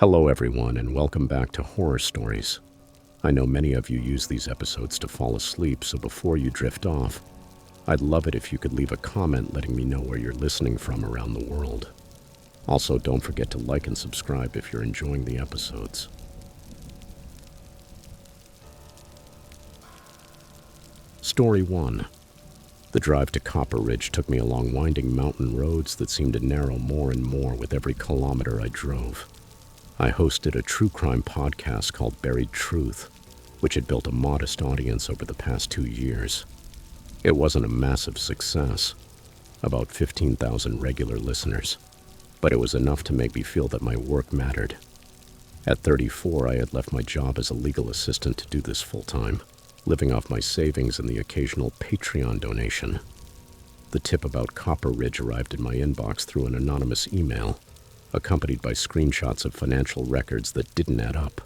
Hello, everyone, and welcome back to Horror Stories. I know many of you use these episodes to fall asleep, so before you drift off, I'd love it if you could leave a comment letting me know where you're listening from around the world. Also, don't forget to like and subscribe if you're enjoying the episodes. Story 1. The drive to Copper Ridge took me along winding mountain roads that seemed to narrow more and more with every kilometer I drove. I hosted a true crime podcast called Buried Truth, which had built a modest audience over the past 2 years. It wasn't a massive success, about 15,000 regular listeners, but it was enough to make me feel that my work mattered. At 34, I had left my job as a legal assistant to do this full-time, living off my savings and the occasional Patreon donation. The tip about Copper Ridge arrived in my inbox through an anonymous email, accompanied by screenshots of financial records that didn't add up.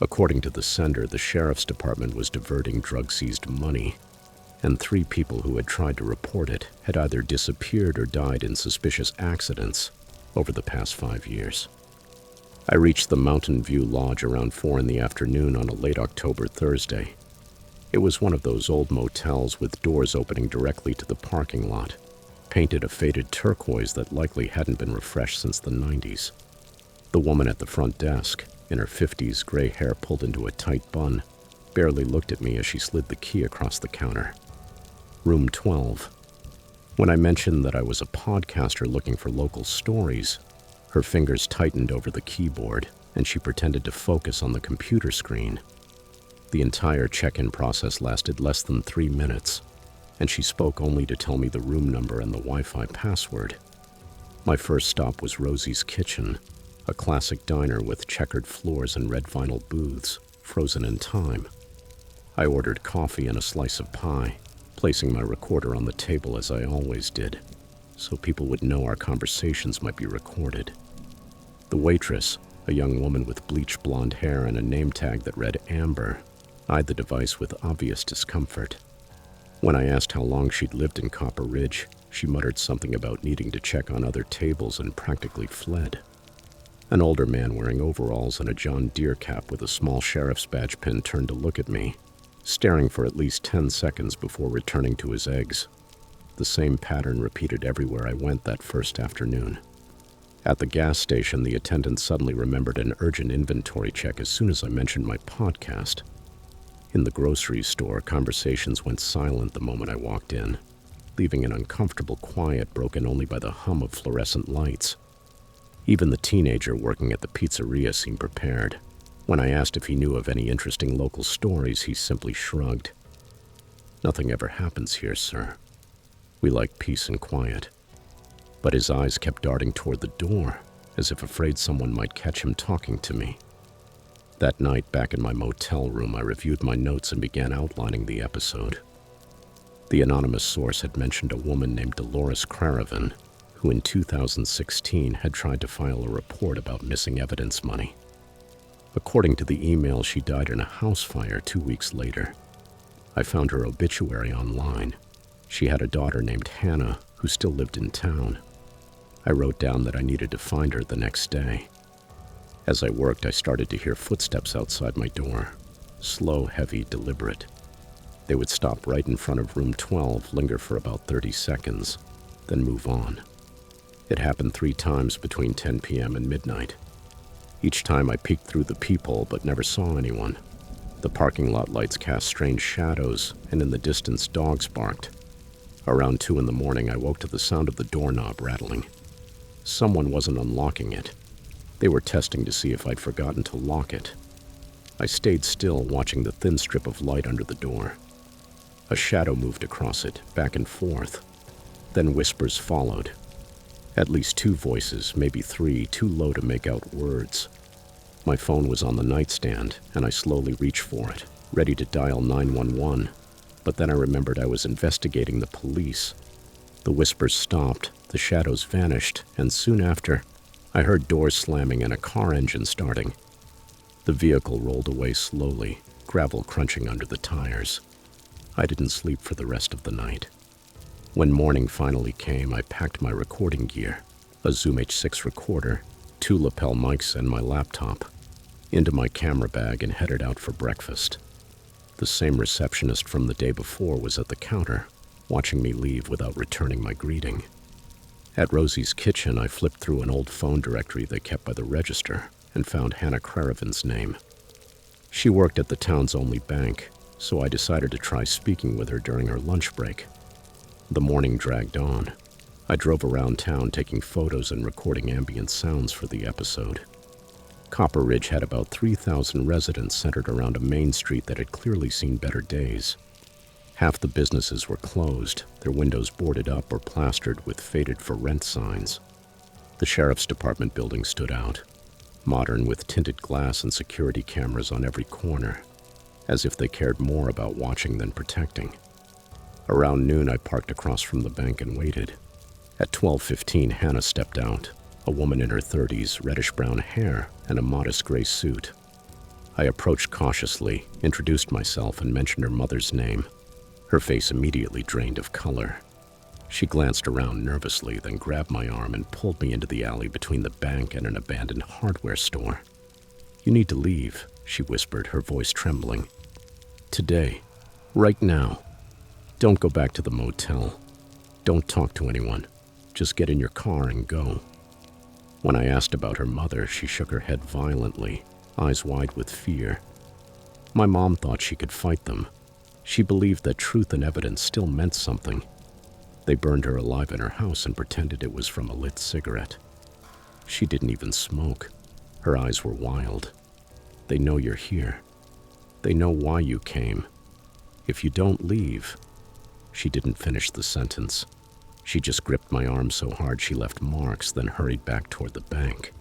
According to the sender, the sheriff's department was diverting drug-seized money, and 3 people who had tried to report it had either disappeared or died in suspicious accidents over the past 5 years. I reached the Mountain View Lodge around 4 in the afternoon on a late October Thursday. It was one of those old motels with doors opening directly to the parking lot, painted a faded turquoise that likely hadn't been refreshed since the 90s. The woman at the front desk, in her 50s, gray hair pulled into a tight bun, barely looked at me as she slid the key across the counter. Room 12. When I mentioned that I was a podcaster looking for local stories, her fingers tightened over the keyboard, and she pretended to focus on the computer screen. The entire check-in process lasted less than 3 minutes, and she spoke only to tell me the room number and the Wi-Fi password. My first stop was Rosie's Kitchen, a classic diner with checkered floors and red vinyl booths, frozen in time. I ordered coffee and a slice of pie, placing my recorder on the table as I always did, so people would know our conversations might be recorded. The waitress, a young woman with bleached blonde hair and a name tag that read Amber, eyed the device with obvious discomfort. When I asked how long she'd lived in Copper Ridge, she muttered something about needing to check on other tables and practically fled. An older man wearing overalls and a John Deere cap with a small sheriff's badge pin turned to look at me, staring for at least 10 seconds before returning to his eggs. The same pattern repeated everywhere I went that first afternoon. At the gas station, the attendant suddenly remembered an urgent inventory check as soon as I mentioned my podcast. In the grocery store, conversations went silent the moment I walked in, leaving an uncomfortable quiet broken only by the hum of fluorescent lights. Even the teenager working at the pizzeria seemed prepared. When I asked if he knew of any interesting local stories, he simply shrugged. "Nothing ever happens here, sir. We like peace and quiet." But his eyes kept darting toward the door, as if afraid someone might catch him talking to me. That night, back in my motel room, I reviewed my notes and began outlining the episode. The anonymous source had mentioned a woman named Dolores Craravin, who in 2016 had tried to file a report about missing evidence money. According to the email, she died in a house fire 2 weeks later. I found her obituary online. She had a daughter named Hannah, who still lived in town. I wrote down that I needed to find her the next day. As I worked, I started to hear footsteps outside my door. Slow, heavy, deliberate. They would stop right in front of room 12, linger for about 30 seconds, then move on. It happened 3 times between 10 p.m. and midnight. Each time I peeked through the peephole but never saw anyone. The parking lot lights cast strange shadows, and in the distance dogs barked. Around 2 in the morning, I woke to the sound of the doorknob rattling. Someone wasn't unlocking it. They were testing to see if I'd forgotten to lock it. I stayed still, watching the thin strip of light under the door. A shadow moved across it, back and forth. Then whispers followed. At least 2 voices, maybe 3, too low to make out words. My phone was on the nightstand, and I slowly reached for it, ready to dial 911. But then I remembered I was investigating the police. The whispers stopped, the shadows vanished, and soon after, I heard doors slamming and a car engine starting. The vehicle rolled away slowly, gravel crunching under the tires. I didn't sleep for the rest of the night. When morning finally came, I packed my recording gear, a Zoom H6 recorder, 2 lapel mics and my laptop, into my camera bag and headed out for breakfast. The same receptionist from the day before was at the counter, watching me leave without returning my greeting. At Rosie's kitchen, I flipped through an old phone directory they kept by the register and found Hannah Kraravan's name. She worked at the town's only bank, so I decided to try speaking with her during her lunch break. The morning dragged on. I drove around town taking photos and recording ambient sounds for the episode. Copper Ridge had about 3,000 residents centered around a main street that had clearly seen better days. Half the businesses were closed, their windows boarded up or plastered with faded for rent signs. The sheriff's department building stood out, modern with tinted glass and security cameras on every corner, as if they cared more about watching than protecting. Around noon, I parked across from the bank and waited. At 12:15, Hannah stepped out, a woman in her 30s, reddish-brown hair, and a modest gray suit. I approached cautiously, introduced myself, and mentioned her mother's name. Her face immediately drained of color. She glanced around nervously, then grabbed my arm and pulled me into the alley between the bank and an abandoned hardware store. "You need to leave," she whispered, her voice trembling. "Today. Right now. Don't go back to the motel. Don't talk to anyone. Just get in your car and go." When I asked about her mother, she shook her head violently, eyes wide with fear. My mom thought she could fight them. She believed that truth and evidence still meant something. They burned her alive in her house and pretended it was from a lit cigarette. She didn't even smoke. Her eyes were wild. "They know you're here. They know why you came. If you don't leave..." She didn't finish the sentence. She just gripped my arm so hard she left marks, then hurried back toward the bank.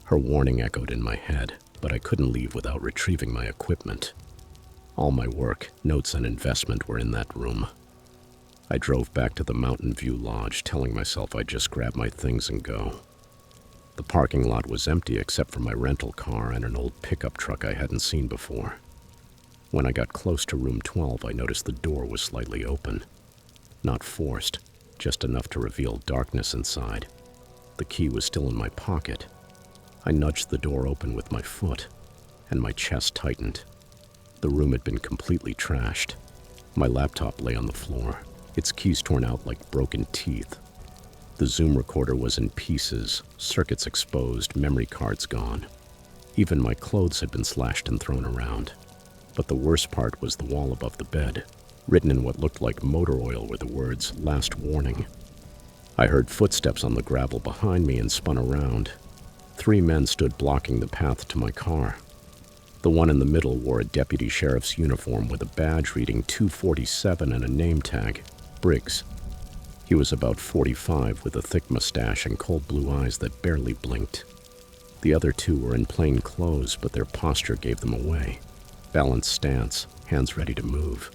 Her warning echoed in my head, but I couldn't leave without retrieving my equipment. All my work, notes, and investment were in that room. I drove back to the Mountain View Lodge, telling myself I'd just grab my things and go. The parking lot was empty except for my rental car and an old pickup truck I hadn't seen before. When I got close to room 12, I noticed the door was slightly open. Not forced, just enough to reveal darkness inside. The key was still in my pocket. I nudged the door open with my foot, and my chest tightened. The room had been completely trashed. My laptop lay on the floor, its keys torn out like broken teeth. The Zoom recorder was in pieces, circuits exposed, memory cards gone. Even my clothes had been slashed and thrown around. But the worst part was the wall above the bed. Written in what looked like motor oil were the words, "Last warning." I heard footsteps on the gravel behind me and spun around. 3 men stood blocking the path to my car. The one in the middle wore a deputy sheriff's uniform with a badge reading 247 and a name tag, Briggs. He was about 45 with a thick mustache and cold blue eyes that barely blinked. The other 2 were in plain clothes, but their posture gave them away. Balanced stance, hands ready to move.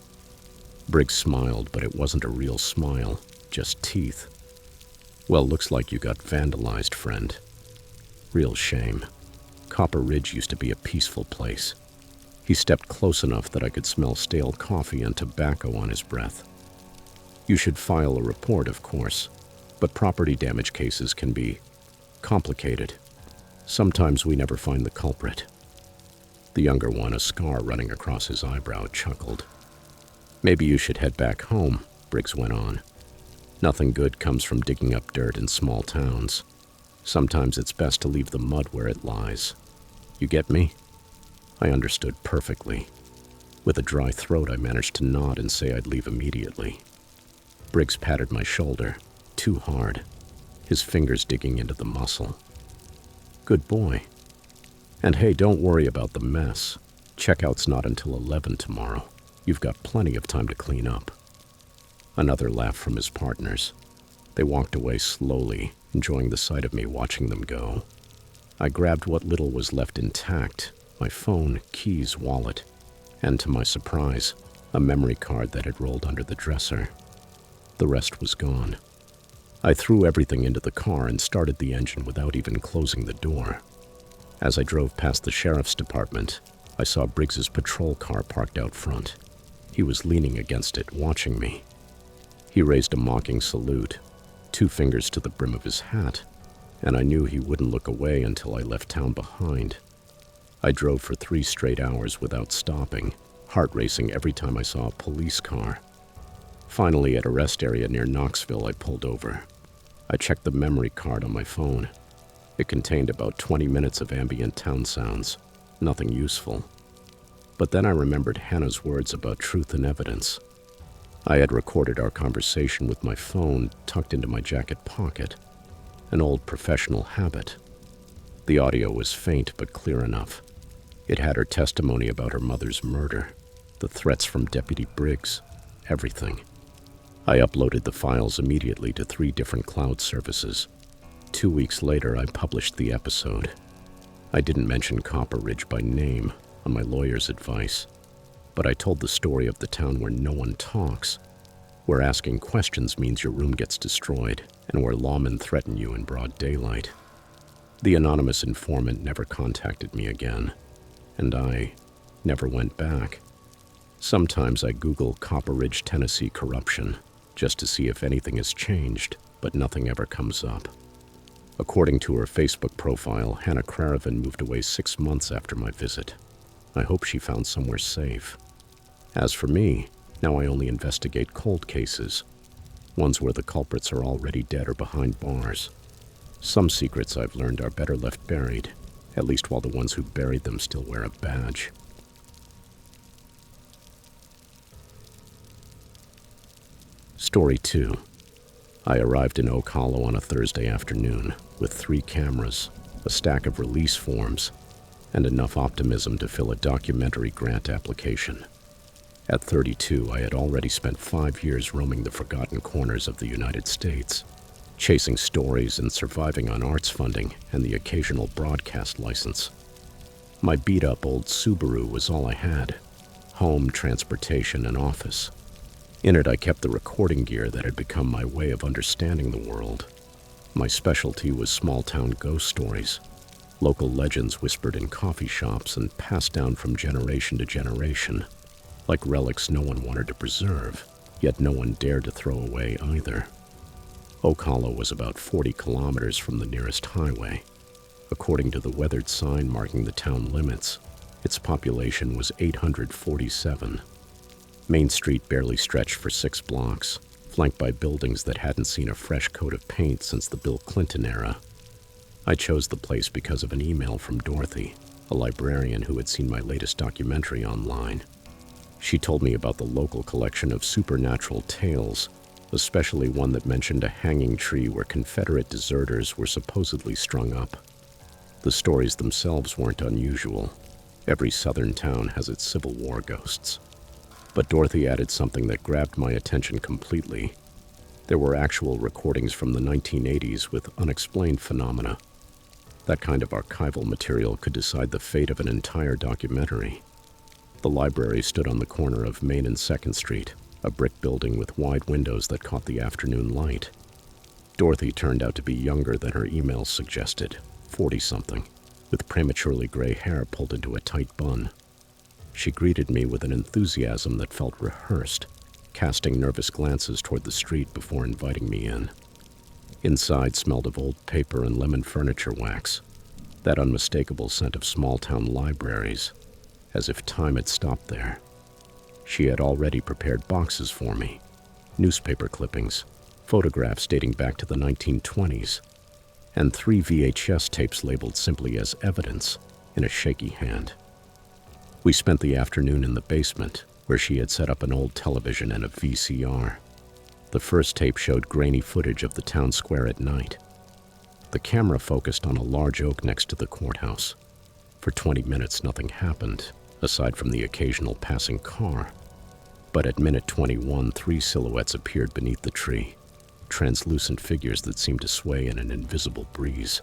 Briggs smiled, but it wasn't a real smile, just teeth. "Well, looks like you got vandalized, friend. Real shame. Copper Ridge used to be a peaceful place." He stepped close enough that I could smell stale coffee and tobacco on his breath. "You should file a report, of course, but property damage cases can be complicated. Sometimes we never find the culprit." The younger one, a scar running across his eyebrow, chuckled. "Maybe you should head back home," Briggs went on. "Nothing good comes from digging up dirt in small towns. Sometimes it's best to leave the mud where it lies. You get me?" I understood perfectly. With a dry throat, I managed to nod and say I'd leave immediately. Briggs patted my shoulder, too hard, his fingers digging into the muscle. "Good boy. And hey, don't worry about the mess. Checkout's not until 11 tomorrow. You've got plenty of time to clean up." Another laugh from his partners. They walked away slowly, enjoying the sight of me watching them go. I grabbed what little was left intact, my phone, keys, wallet, and to my surprise, a memory card that had rolled under the dresser. The rest was gone. I threw everything into the car and started the engine without even closing the door. As I drove past the sheriff's department, I saw Briggs's patrol car parked out front. He was leaning against it, watching me. He raised a mocking salute, 2 fingers to the brim of his hat, and I knew he wouldn't look away until I left town behind. I drove for 3 straight hours without stopping, heart racing every time I saw a police car. Finally, at a rest area near Knoxville, I pulled over. I checked the memory card on my phone. It contained about 20 minutes of ambient town sounds, nothing useful. But then I remembered Hannah's words about truth and evidence. I had recorded our conversation with my phone tucked into my jacket pocket, an old professional habit. The audio was faint but clear enough. It had her testimony about her mother's murder, the threats from Deputy Briggs, everything. I uploaded the files immediately to 3 different cloud services. 2 weeks later, I published the episode. I didn't mention Copper Ridge by name on my lawyer's advice, but I told the story of the town where no one talks, where asking questions means your room gets destroyed, and where lawmen threaten you in broad daylight. The anonymous informant never contacted me again, and I never went back. Sometimes I Google Copper Ridge, Tennessee corruption, just to see if anything has changed, but nothing ever comes up. According to her Facebook profile, Hannah Kraravan moved away 6 months after my visit. I hope she found somewhere safe. As for me, now I only investigate cold cases, ones where the culprits are already dead or behind bars. Some secrets I've learned are better left buried, at least while the ones who buried them still wear a badge. Story 2. I arrived in Oak Hollow on a Thursday afternoon with 3 cameras, a stack of release forms, and enough optimism to fill a documentary grant application. At 32, I had already spent 5 years roaming the forgotten corners of the United States, chasing stories and surviving on arts funding and the occasional broadcast license. My beat-up old Subaru was all I had: home, transportation, and office. In it, I kept the recording gear that had become my way of understanding the world. My specialty was small-town ghost stories, local legends whispered in coffee shops and passed down from generation to generation, like relics no one wanted to preserve, yet no one dared to throw away either. Oak Hollow was about 40 kilometers from the nearest highway. According to the weathered sign marking the town limits, its population was 847. Main Street barely stretched for 6 blocks, flanked by buildings that hadn't seen a fresh coat of paint since the Bill Clinton era. I chose the place because of an email from Dorothy, a librarian who had seen my latest documentary online. She told me about the local collection of supernatural tales, especially one that mentioned a hanging tree where Confederate deserters were supposedly strung up. The stories themselves weren't unusual. Every southern town has its Civil War ghosts. But Dorothy added something that grabbed my attention completely. There were actual recordings from the 1980s with unexplained phenomena. That kind of archival material could decide the fate of an entire documentary. The library stood on the corner of Main and 2nd Street, a brick building with wide windows that caught the afternoon light. Dorothy turned out to be younger than her emails suggested, 40-something, with prematurely gray hair pulled into a tight bun. She greeted me with an enthusiasm that felt rehearsed, casting nervous glances toward the street before inviting me in. Inside smelled of old paper and lemon furniture wax, that unmistakable scent of small-town libraries, as if time had stopped there. She had already prepared boxes for me, newspaper clippings, photographs dating back to the 1920s, and 3 VHS tapes labeled simply as evidence in a shaky hand. We spent the afternoon in the basement, where she had set up an old television and a VCR. The first tape showed grainy footage of the town square at night. The camera focused on a large oak next to the courthouse. For 20 minutes, nothing happened, aside from the occasional passing car. But at minute 21, 3 silhouettes appeared beneath the tree, translucent figures that seemed to sway in an invisible breeze.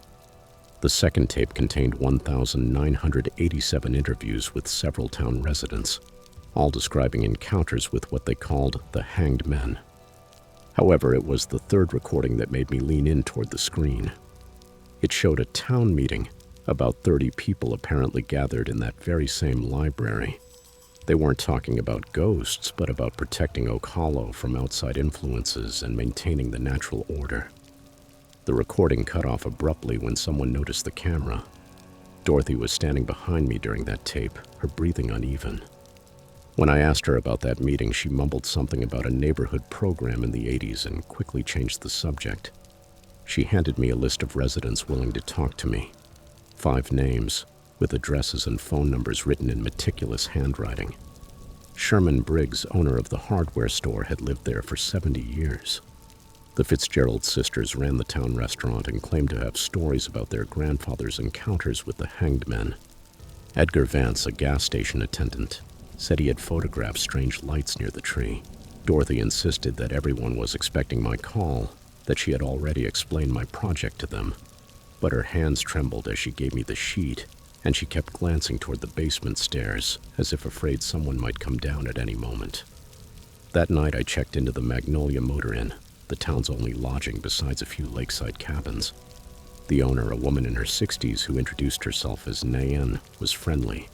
The second tape contained 1,987 interviews with several town residents, all describing encounters with what they called the hanged men. However, it was the third recording that made me lean in toward the screen. It showed a town meeting, about 30 people apparently gathered in that very same library. They weren't talking about ghosts, but about protecting Oak Hollow from outside influences and maintaining the natural order. The recording cut off abruptly when someone noticed the camera. Dorothy was standing behind me during that tape, her breathing uneven. When I asked her about that meeting, she mumbled something about a neighborhood program in the 80s and quickly changed the subject. She handed me a list of residents willing to talk to me. 5 names, with addresses and phone numbers written in meticulous handwriting. Sherman Briggs, owner of the hardware store, had lived there for 70 years. The Fitzgerald sisters ran the town restaurant and claimed to have stories about their grandfather's encounters with the hanged men. Edgar Vance, a gas station attendant, said he had photographed strange lights near the tree. Dorothy insisted that everyone was expecting my call, that she had already explained my project to them. But her hands trembled as she gave me the sheet, and she kept glancing toward the basement stairs, as if afraid someone might come down at any moment. That night I checked into the Magnolia Motor Inn, the town's only lodging besides a few lakeside cabins. The owner, a woman in her 60s who introduced herself as Nayan, was friendly,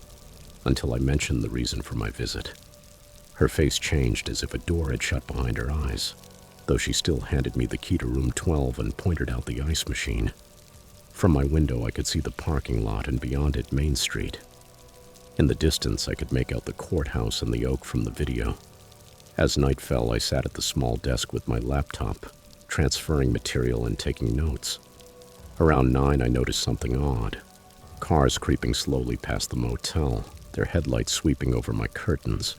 until I mentioned the reason for my visit. Her face changed as if a door had shut behind her eyes, though she still handed me the key to room 12 and pointed out the ice machine. From my window I could see the parking lot and beyond it Main Street. In the distance I could make out the courthouse and the oak from the video. As night fell, I sat at the small desk with my laptop, transferring material and taking notes. Around 9 I noticed something odd. Cars creeping slowly past the motel, their headlights sweeping over my curtains.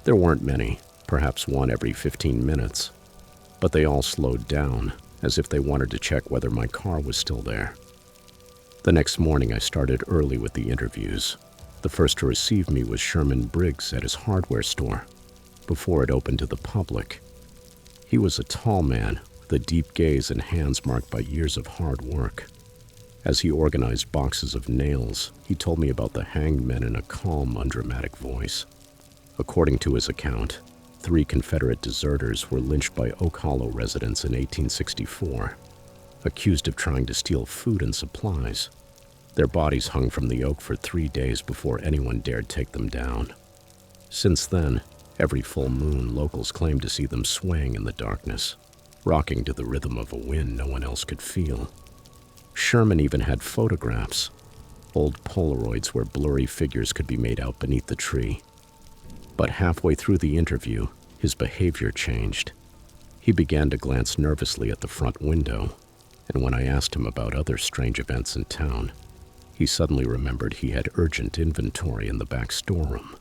There weren't many, perhaps one every 15 minutes, but they all slowed down, as if they wanted to check whether my car was still there. The next morning I started early with the interviews. The first to receive me was Sherman Briggs at his hardware store, before it opened to the public. He was a tall man, with a deep gaze and hands marked by years of hard work. As he organized boxes of nails, he told me about the hanged men in a calm, undramatic voice. According to his account, 3 Confederate deserters were lynched by Oak Hollow residents in 1864, accused of trying to steal food and supplies. Their bodies hung from the oak for 3 days before anyone dared take them down. Since then, every full moon, locals claimed to see them swaying in the darkness, rocking to the rhythm of a wind no one else could feel. Sherman even had photographs, old Polaroids where blurry figures could be made out beneath the tree. But halfway through the interview, his behavior changed. He began to glance nervously at the front window, and when I asked him about other strange events in town, he suddenly remembered he had urgent inventory in the back storeroom.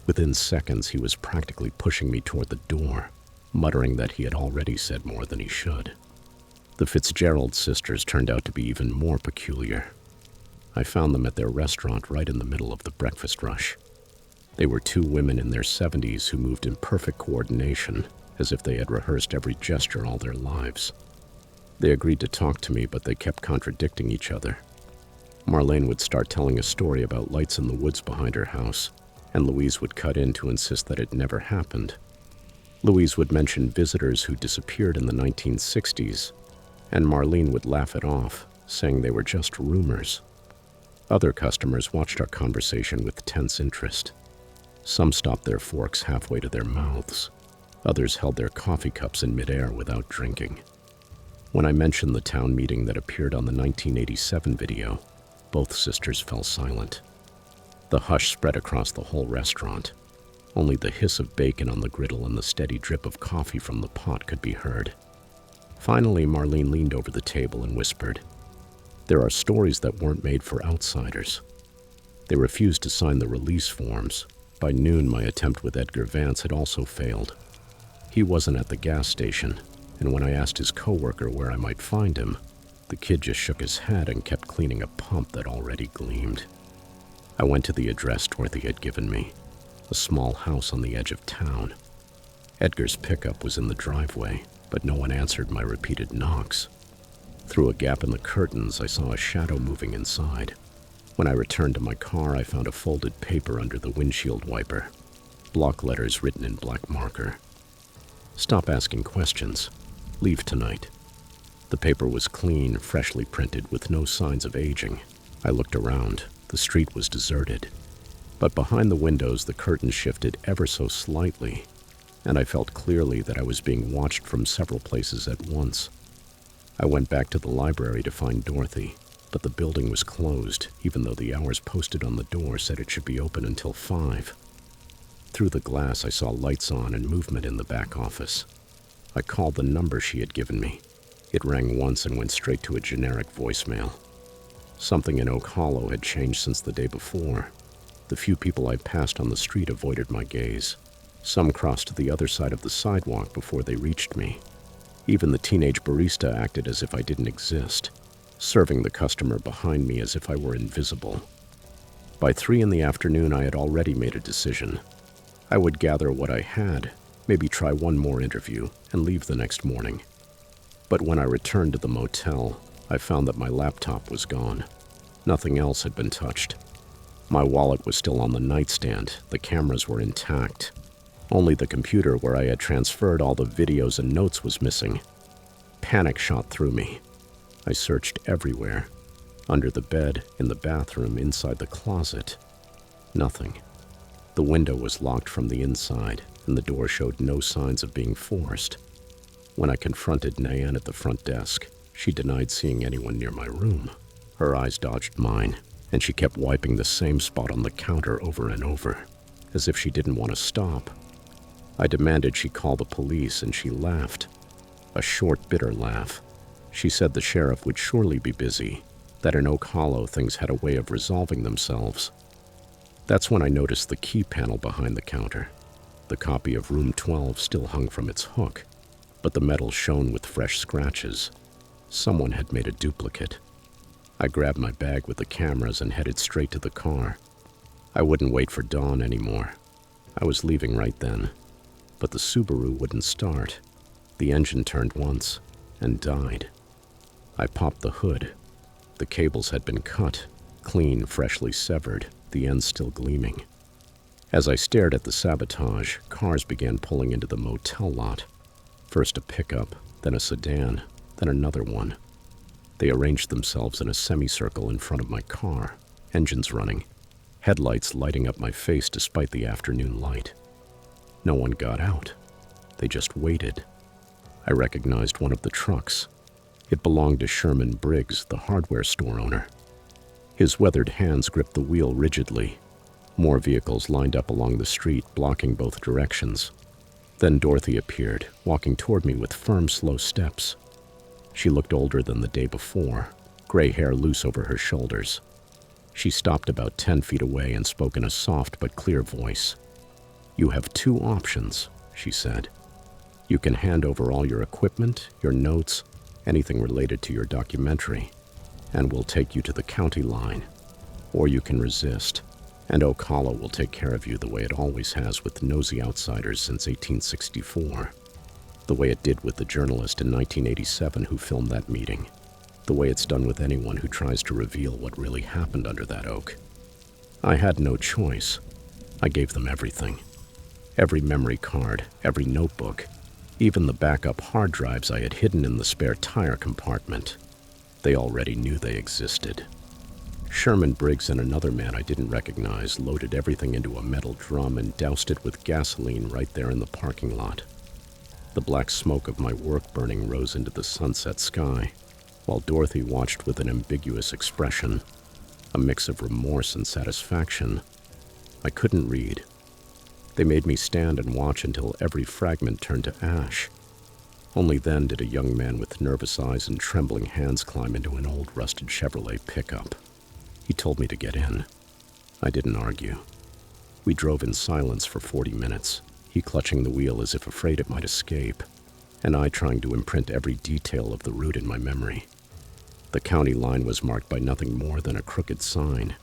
Within seconds, he was practically pushing me toward the door, muttering that he had already said more than he should. The Fitzgerald sisters turned out to be even more peculiar. I found them at their restaurant right in the middle of the breakfast rush. They were 2 women in their 70s who moved in perfect coordination, as if they had rehearsed every gesture all their lives. They agreed to talk to me, but they kept contradicting each other. Marlene would start telling a story about lights in the woods behind her house, and Louise would cut in to insist that it never happened. Louise would mention visitors who disappeared in the 1960s, and Marlene would laugh it off, saying they were just rumors. Other customers watched our conversation with tense interest. Some stopped their forks halfway to their mouths. Others held their coffee cups in midair without drinking. When I mentioned the town meeting that appeared on the 1987 video, both sisters fell silent. The hush spread across the whole restaurant. Only the hiss of bacon on the griddle and the steady drip of coffee from the pot could be heard. Finally, Marlene leaned over the table and whispered, "There are stories that weren't made for outsiders." They refused to sign the release forms. By noon, my attempt with Edgar Vance had also failed. He wasn't at the gas station, and when I asked his coworker where I might find him, the kid just shook his head and kept cleaning a pump that already gleamed. I went to the address Dorothy had given me, a small house on the edge of town. Edgar's pickup was in the driveway, but no one answered my repeated knocks. Through a gap in the curtains, I saw a shadow moving inside. When I returned to my car, I found a folded paper under the windshield wiper, block letters written in black marker. "Stop asking questions. Leave tonight." The paper was clean, freshly printed, with no signs of aging. I looked around. The street was deserted. But behind the windows, the curtains shifted ever so slightly, and I felt clearly that I was being watched from several places at once. I went back to the library to find Dorothy, but the building was closed, even though the hours posted on the door said it should be open until 5. Through the glass, I saw lights on and movement in the back office. I called the number she had given me. It rang once and went straight to a generic voicemail. Something in Oak Hollow had changed since the day before. The few people I passed on the street avoided my gaze. Some crossed to the other side of the sidewalk before they reached me. Even the teenage barista acted as if I didn't exist, serving the customer behind me as if I were invisible. By 3 in the afternoon, I had already made a decision. I would gather what I had, maybe try one more interview, and leave the next morning. But when I returned to the motel, I found that my laptop was gone. Nothing else had been touched. My wallet was still on the nightstand, the cameras were intact. Only the computer where I had transferred all the videos and notes was missing. Panic shot through me. I searched everywhere. Under the bed, in the bathroom, inside the closet. Nothing. The window was locked from the inside, and the door showed no signs of being forced. When I confronted Nayan at the front desk, she denied seeing anyone near my room. Her eyes dodged mine, and she kept wiping the same spot on the counter over and over, as if she didn't want to stop. I demanded she call the police, and she laughed. A short, bitter laugh. She said the sheriff would surely be busy, that in Oak Hollow things had a way of resolving themselves. That's when I noticed the key panel behind the counter. The copy of Room 12 still hung from its hook, but the metal shone with fresh scratches. Someone had made a duplicate. I grabbed my bag with the cameras and headed straight to the car. I wouldn't wait for dawn anymore. I was leaving right then, but the Subaru wouldn't start. The engine turned once and died. I popped the hood. The cables had been cut, clean, freshly severed, the ends still gleaming. As I stared at the sabotage, cars began pulling into the motel lot. First a pickup, then a sedan, then another one. They arranged themselves in a semicircle in front of my car, engines running, headlights lighting up my face despite the afternoon light. No one got out. They just waited. I recognized one of the trucks. It belonged to Sherman Briggs, the hardware store owner. His weathered hands gripped the wheel rigidly. More vehicles lined up along the street, blocking both directions. Then Dorothy appeared, walking toward me with firm, slow steps. She looked older than the day before, gray hair loose over her shoulders. She stopped about 10 feet away and spoke in a soft but clear voice. "You have 2 options," she said. "You can hand over all your equipment, your notes, anything related to your documentary, and we'll take you to the county line. Or you can resist, and Oak Hollow will take care of you the way it always has with nosy outsiders since 1864. The way it did with the journalist in 1987 who filmed that meeting. The way it's done with anyone who tries to reveal what really happened under that oak." I had no choice. I gave them everything. Every memory card, every notebook, even the backup hard drives I had hidden in the spare tire compartment. They already knew they existed. Sherman Briggs and another man I didn't recognize loaded everything into a metal drum and doused it with gasoline right there in the parking lot. The black smoke of my work burning rose into the sunset sky, while Dorothy watched with an ambiguous expression, a mix of remorse and satisfaction. I couldn't read. They made me stand and watch until every fragment turned to ash. Only then did a young man with nervous eyes and trembling hands climb into an old rusted Chevrolet pickup. He told me to get in. I didn't argue. We drove in silence for 40 minutes, he clutching the wheel as if afraid it might escape, and I trying to imprint every detail of the route in my memory. The county line was marked by nothing more than a crooked sign.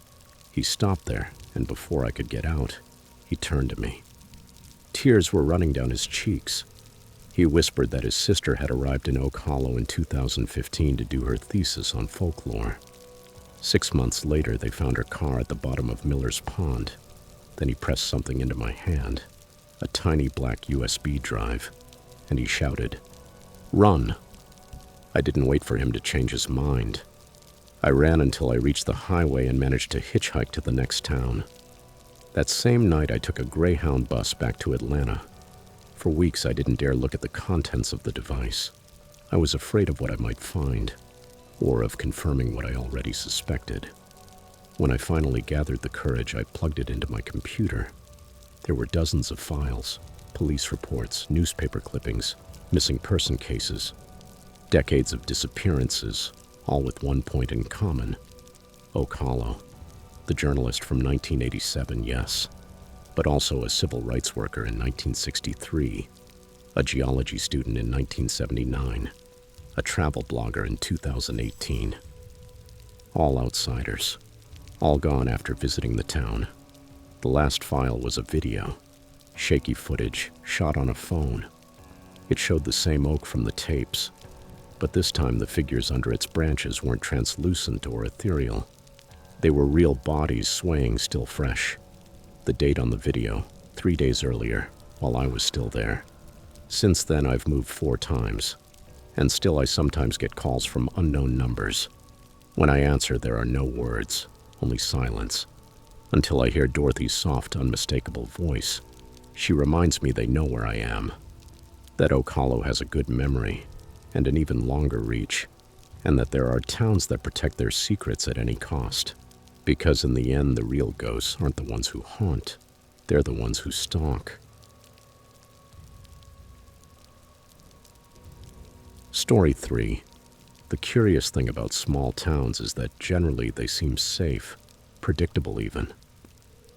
He stopped there, and before I could get out, he turned to me. Tears were running down his cheeks. He whispered that his sister had arrived in Oak Hollow in 2015 to do her thesis on folklore. 6 months later, they found her car at the bottom of Miller's Pond. Then he pressed something into my hand, a tiny black USB drive, and he shouted, "Run!" I didn't wait for him to change his mind. I ran until I reached the highway and managed to hitchhike to the next town. That same night, I took a Greyhound bus back to Atlanta. For weeks, I didn't dare look at the contents of the device. I was afraid of what I might find, or of confirming what I already suspected. When I finally gathered the courage, I plugged it into my computer. There were dozens of files, police reports, newspaper clippings, missing person cases, decades of disappearances, all with one point in common. Oak Hollow, the journalist from 1987, yes, but also a civil rights worker in 1963, a geology student in 1979, a travel blogger in 2018. All outsiders, all gone after visiting the town. The last file was a video, shaky footage shot on a phone. It showed the same oak from the tapes, but this time the figures under its branches weren't translucent or ethereal. They were real bodies swaying, still fresh. The date on the video, 3 days earlier, while I was still there. Since then, I've moved 4 times, and still I sometimes get calls from unknown numbers. When I answer, there are no words, only silence, until I hear Dorothy's soft, unmistakable voice. She reminds me they know where I am, that Oak Hollow has a good memory and an even longer reach, and that there are towns that protect their secrets at any cost. Because in the end, the real ghosts aren't the ones who haunt, they're the ones who stalk. Story 3. The curious thing about small towns is that generally they seem safe, predictable even.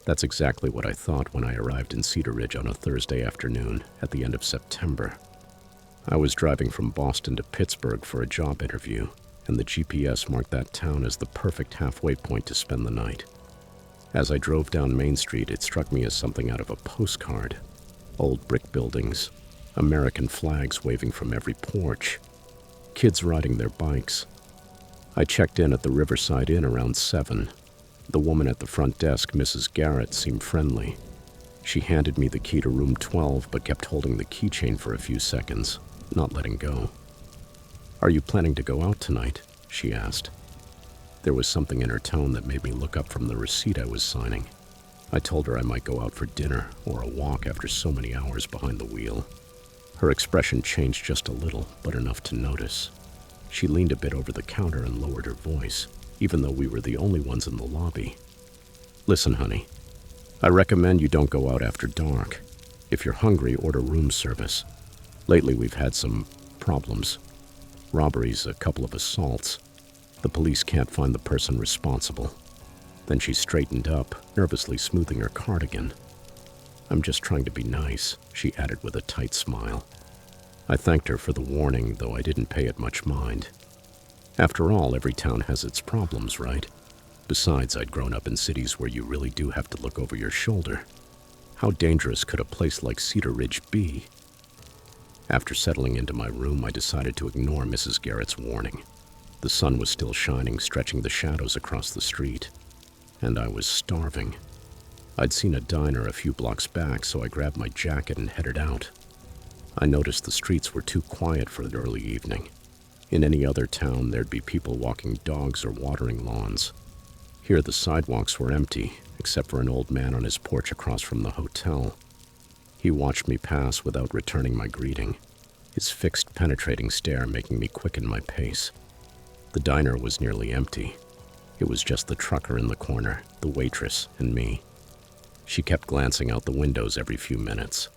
That's exactly what I thought when I arrived in Cedar Ridge on a Thursday afternoon at the end of September. I was driving from Boston to Pittsburgh for a job interview, and the GPS marked that town as the perfect halfway point to spend the night. As I drove down Main Street, it struck me as something out of a postcard. Old brick buildings, American flags waving from every porch, kids riding their bikes. I checked in at the Riverside Inn around 7. The woman at the front desk, Mrs. Garrett, seemed friendly. She handed me the key to room 12, but kept holding the keychain for a few seconds, not letting go. "Are you planning to go out tonight?" she asked. There was something in her tone that made me look up from the receipt I was signing. I told her I might go out for dinner or a walk after so many hours behind the wheel. Her expression changed just a little, but enough to notice. She leaned a bit over the counter and lowered her voice, even though we were the only ones in the lobby. "Listen, honey, I recommend you don't go out after dark. If you're hungry, order room service. Lately we've had some problems. Robberies, a couple of assaults. The police can't find the person responsible." Then she straightened up, nervously smoothing her cardigan. "I'm just trying to be nice," she added with a tight smile. I thanked her for the warning, though I didn't pay it much mind. After all, every town has its problems, right? Besides, I'd grown up in cities where you really do have to look over your shoulder. How dangerous could a place like Cedar Ridge be? After settling into my room, I decided to ignore Mrs. Garrett's warning. The sun was still shining, stretching the shadows across the street, and I was starving. I'd seen a diner a few blocks back, so I grabbed my jacket and headed out. I noticed the streets were too quiet for the early evening. In any other town, there'd be people walking dogs or watering lawns. Here, the sidewalks were empty, except for an old man on his porch across from the hotel. He watched me pass without returning my greeting, his fixed, penetrating stare making me quicken my pace. The diner was nearly empty. It was just the trucker in the corner, the waitress, and me. She kept glancing out the windows every few minutes.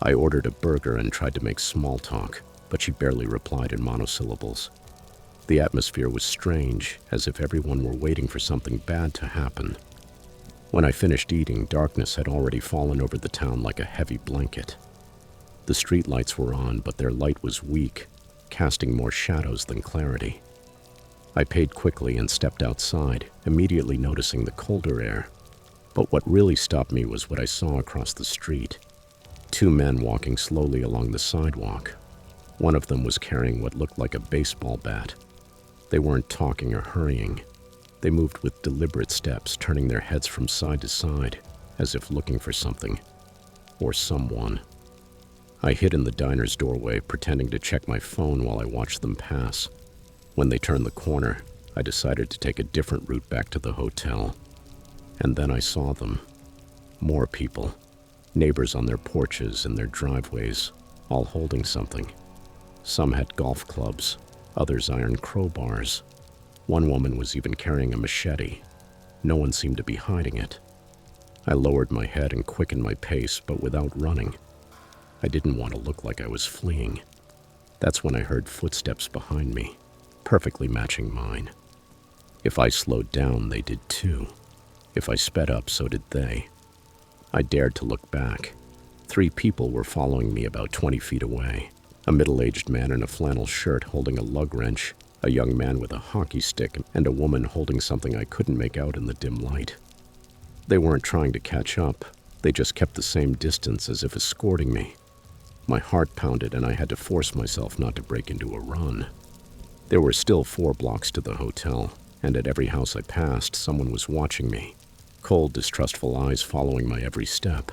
I ordered a burger and tried to make small talk, but she barely replied in monosyllables. The atmosphere was strange, as if everyone were waiting for something bad to happen. When I finished eating, darkness had already fallen over the town like a heavy blanket. The street lights were on, but their light was weak, casting more shadows than clarity. I paid quickly and stepped outside, immediately noticing the colder air. But what really stopped me was what I saw across the street. 2 men walking slowly along the sidewalk. One of them was carrying what looked like a baseball bat. They weren't talking or hurrying. They moved with deliberate steps, turning their heads from side to side, as if looking for something, or someone. I hid in the diner's doorway, pretending to check my phone while I watched them pass. When they turned the corner, I decided to take a different route back to the hotel. And then I saw them. More people. Neighbors on their porches and their driveways, all holding something. Some had golf clubs, others iron crowbars. One woman was even carrying a machete. No one seemed to be hiding it. I lowered my head and quickened my pace, but without running. I didn't want to look like I was fleeing. That's when I heard footsteps behind me, perfectly matching mine. If I slowed down, they did too. If I sped up, so did they. I dared to look back. 3 people were following me about 20 feet away. A middle-aged man in a flannel shirt holding a lug wrench, a young man with a hockey stick, and a woman holding something I couldn't make out in the dim light. They weren't trying to catch up. They just kept the same distance as if escorting me. My heart pounded and I had to force myself not to break into a run. There were still 4 blocks to the hotel, and at every house I passed, someone was watching me. Cold, distrustful eyes following my every step.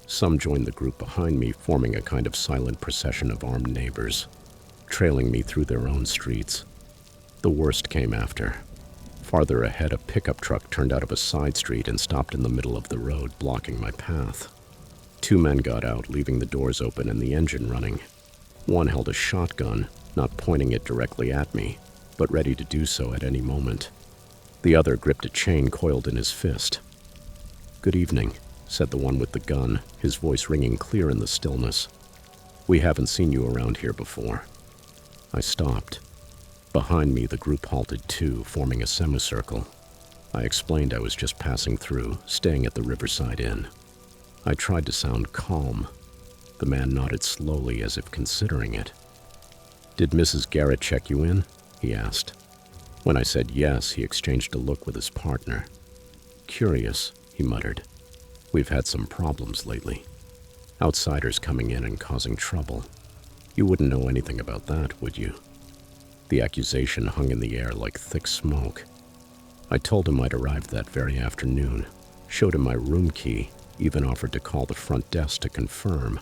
Some joined the group behind me, forming a kind of silent procession of armed neighbors, trailing me through their own streets. The worst came after. Farther ahead, a pickup truck turned out of a side street and stopped in the middle of the road, blocking my path. 2 men got out, leaving the doors open and the engine running. One held a shotgun, not pointing it directly at me, but ready to do so at any moment. The other gripped a chain coiled in his fist. "Good evening," said the one with the gun, his voice ringing clear in the stillness. "We haven't seen you around here before." I stopped. Behind me, the group halted too, forming a semicircle. I explained I was just passing through, staying at the Riverside Inn. I tried to sound calm. The man nodded slowly as if considering it. "Did Mrs. Garrett check you in?" he asked. When I said yes, he exchanged a look with his partner. "Curious," he muttered. "We've had some problems lately. Outsiders coming in and causing trouble. You wouldn't know anything about that, would you?" The accusation hung in the air like thick smoke. I told him I'd arrived that very afternoon, showed him my room key, even offered to call the front desk to confirm.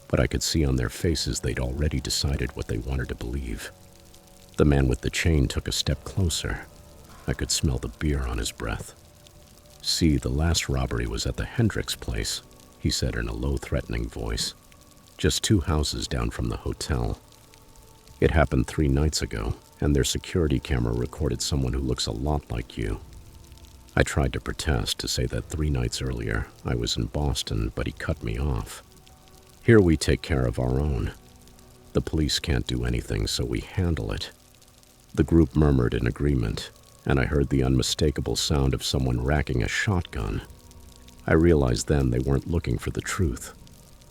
But I could see on their faces they'd already decided what they wanted to believe. The man with the chain took a step closer. I could smell the beer on his breath. "See, the last robbery was at the Hendricks place," he said in a low, threatening voice. "Just 2 houses down from the hotel. It happened 3 nights ago, and their security camera recorded someone who looks a lot like you." I tried to protest, to say that 3 nights earlier I was in Boston, but he cut me off. "Here we take care of our own. The police can't do anything, so we handle it." The group murmured in agreement, and I heard the unmistakable sound of someone racking a shotgun. I realized then they weren't looking for the truth.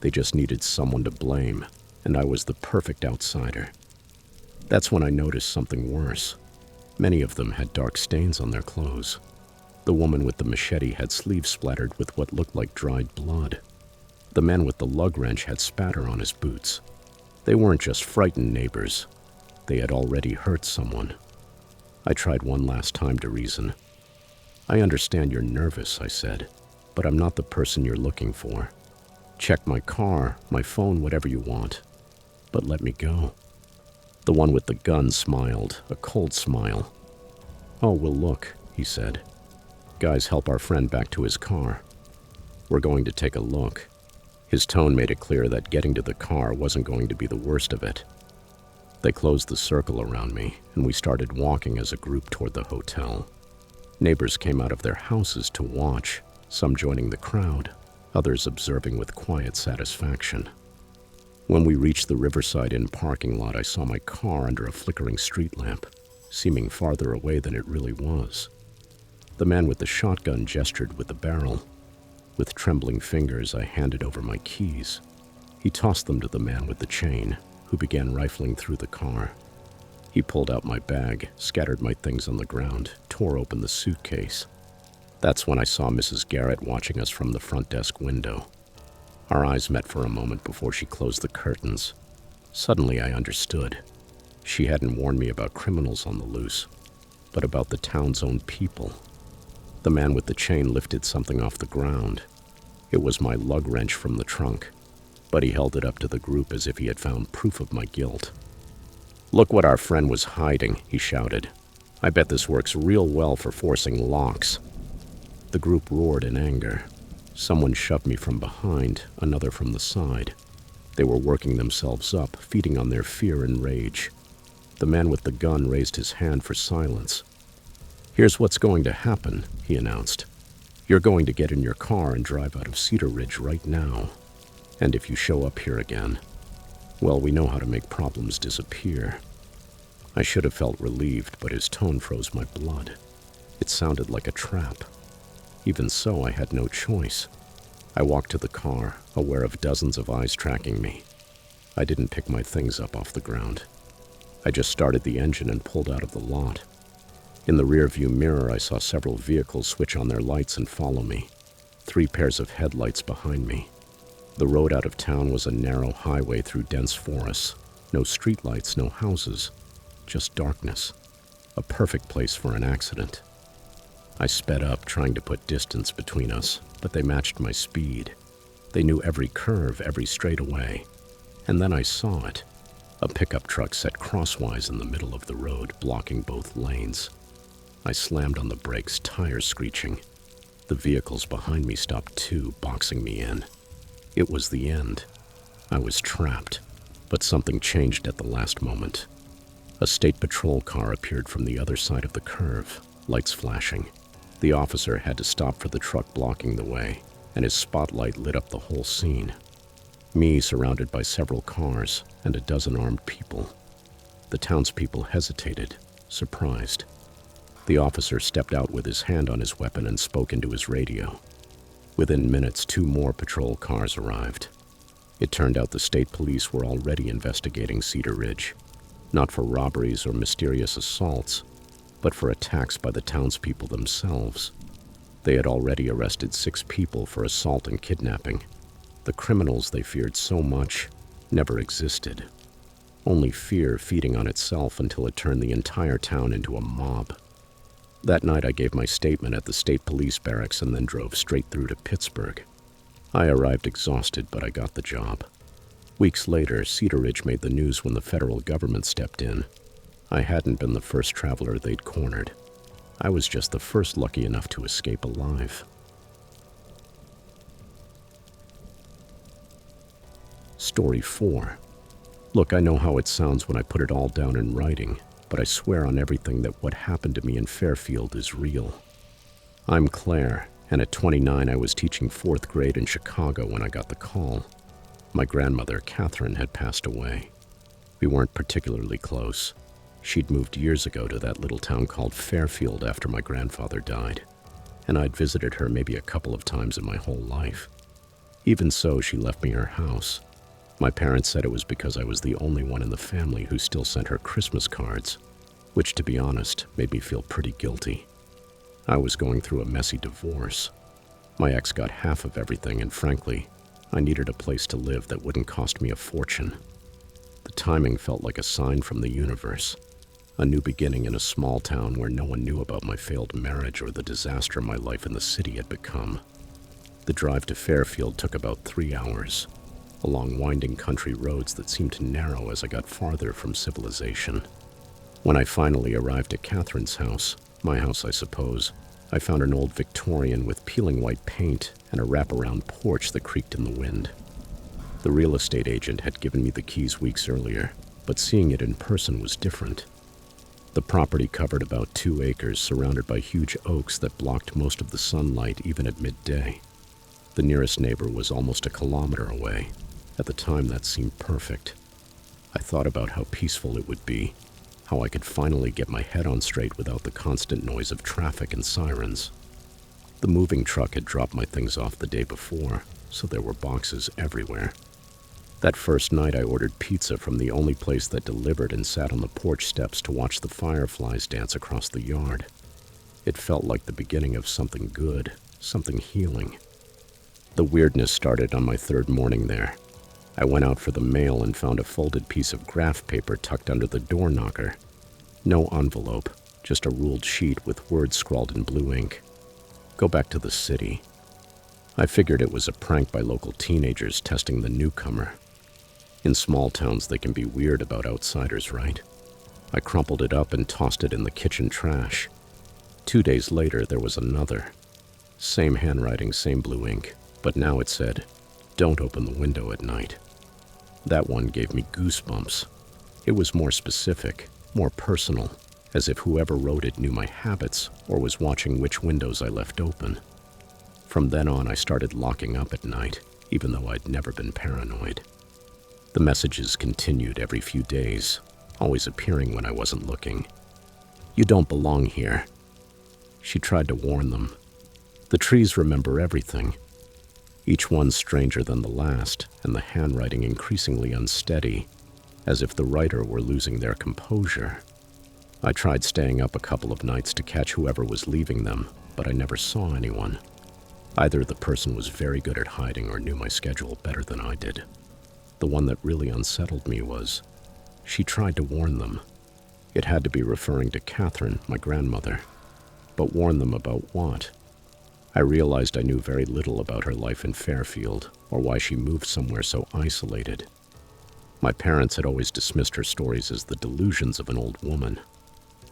They just needed someone to blame, and I was the perfect outsider. That's when I noticed something worse. Many of them had dark stains on their clothes. The woman with the machete had sleeves splattered with what looked like dried blood. The man with the lug wrench had spatter on his boots. They weren't just frightened neighbors. They had already hurt someone. I tried one last time to reason. "I understand you're nervous," I said, "but I'm not the person you're looking for. Check my car, my phone, whatever you want. But let me go." The one with the gun smiled, a cold smile. "Oh, we'll look," he said. "Guys, help our friend back to his car. We're going to take a look." His tone made it clear that getting to the car wasn't going to be the worst of it. They closed the circle around me, and we started walking as a group toward the hotel. Neighbors came out of their houses to watch, some joining the crowd, others observing with quiet satisfaction. When we reached the Riverside Inn parking lot, I saw my car under a flickering street lamp, seeming farther away than it really was. The man with the shotgun gestured with the barrel. With trembling fingers, I handed over my keys. He tossed them to the man with the chain, who began rifling through the car. He pulled out my bag, scattered my things on the ground, tore open the suitcase. That's when I saw Mrs. Garrett watching us from the front desk window. Our eyes met for a moment before she closed the curtains. Suddenly I understood. She hadn't warned me about criminals on the loose, but about the town's own people. The man with the chain lifted something off the ground. It was my lug wrench from the trunk, but he held it up to the group as if he had found proof of my guilt. "Look what our friend was hiding," he shouted. "I bet this works real well for forcing locks." The group roared in anger. Someone shoved me from behind, another from the side. They were working themselves up, feeding on their fear and rage. The man with the gun raised his hand for silence. "Here's what's going to happen," he announced. "You're going to get in your car and drive out of Cedar Ridge right now. And if you show up here again, well, we know how to make problems disappear." I should have felt relieved, but his tone froze my blood. It sounded like a trap. Even so, I had no choice. I walked to the car, aware of dozens of eyes tracking me. I didn't pick my things up off the ground. I just started the engine and pulled out of the lot. In the rearview mirror, I saw several vehicles switch on their lights and follow me. 3 pairs of headlights behind me. The road out of town was a narrow highway through dense forests. No streetlights, no houses, just darkness. A perfect place for an accident. I sped up, trying to put distance between us, but they matched my speed. They knew every curve, every straightaway. And then I saw it. A pickup truck set crosswise in the middle of the road, blocking both lanes. I slammed on the brakes, tires screeching. The vehicles behind me stopped too, boxing me in. It was the end. I was trapped, but something changed at the last moment. A state patrol car appeared from the other side of the curve, lights flashing. The officer had to stop for the truck blocking the way, and his spotlight lit up the whole scene. Me surrounded by several cars and a dozen armed people. The townspeople hesitated, surprised. The officer stepped out with his hand on his weapon and spoke into his radio. Within minutes, 2 more patrol cars arrived. It turned out the state police were already investigating Cedar Ridge, not for robberies or mysterious assaults, but for attacks by the townspeople themselves. They had already arrested 6 people for assault and kidnapping. The criminals they feared so much never existed. Only fear feeding on itself until it turned the entire town into a mob. That night I gave my statement at the state police barracks and then drove straight through to Pittsburgh. I arrived exhausted, but I got the job. Weeks later, Cedar Ridge made the news when the federal government stepped in. I hadn't been the first traveler they'd cornered. I was just the first lucky enough to escape alive. Story 4. Look, I know how it sounds when I put it all down in writing, but I swear on everything that what happened to me in Fairfield is real. I'm Claire, and at 29 I was teaching 4th grade in Chicago when I got the call. My grandmother, Catherine, had passed away. We weren't particularly close. She'd moved years ago to that little town called Fairfield after my grandfather died, and I'd visited her maybe a couple of times in my whole life. Even so, she left me her house. My parents said it was because I was the only one in the family who still sent her Christmas cards, which, to be honest, made me feel pretty guilty. I was going through a messy divorce. My ex got half of everything, and frankly, I needed a place to live that wouldn't cost me a fortune. The timing felt like a sign from the universe. A new beginning in a small town where no one knew about my failed marriage or the disaster my life in the city had become. The drive to Fairfield took about 3 hours, along winding country roads that seemed to narrow as I got farther from civilization. When I finally arrived at Catherine's house, my house I suppose, I found an old Victorian with peeling white paint and a wraparound porch that creaked in the wind. The real estate agent had given me the keys weeks earlier, but seeing it in person was different. The property covered about 2 acres, surrounded by huge oaks that blocked most of the sunlight even at midday. The nearest neighbor was almost a kilometer away. At the time, that seemed perfect. I thought about how peaceful it would be, how I could finally get my head on straight without the constant noise of traffic and sirens. The moving truck had dropped my things off the day before, so there were boxes everywhere. That first night, I ordered pizza from the only place that delivered and sat on the porch steps to watch the fireflies dance across the yard. It felt like the beginning of something good, something healing. The weirdness started on my 3rd morning there. I went out for the mail and found a folded piece of graph paper tucked under the door knocker. No envelope, just a ruled sheet with words scrawled in blue ink. Go back to the city. I figured it was a prank by local teenagers testing the newcomer. In small towns, they can be weird about outsiders, right? I crumpled it up and tossed it in the kitchen trash. 2 days later, there was another. Same handwriting, same blue ink, but now it said, "Don't open the window at night." That one gave me goosebumps. It was more specific, more personal, as if whoever wrote it knew my habits or was watching which windows I left open. From then on, I started locking up at night, even though I'd never been paranoid. The messages continued every few days, always appearing when I wasn't looking. "You don't belong here." She tried to warn them. The trees remember everything. Each one stranger than the last, and the handwriting increasingly unsteady, as if the writer were losing their composure. I tried staying up a couple of nights to catch whoever was leaving them, but I never saw anyone. Either the person was very good at hiding or knew my schedule better than I did. The one that really unsettled me was, she tried to warn them. It had to be referring to Catherine, my grandmother. But warn them about what? I realized I knew very little about her life in Fairfield, or why she moved somewhere so isolated. My parents had always dismissed her stories as the delusions of an old woman,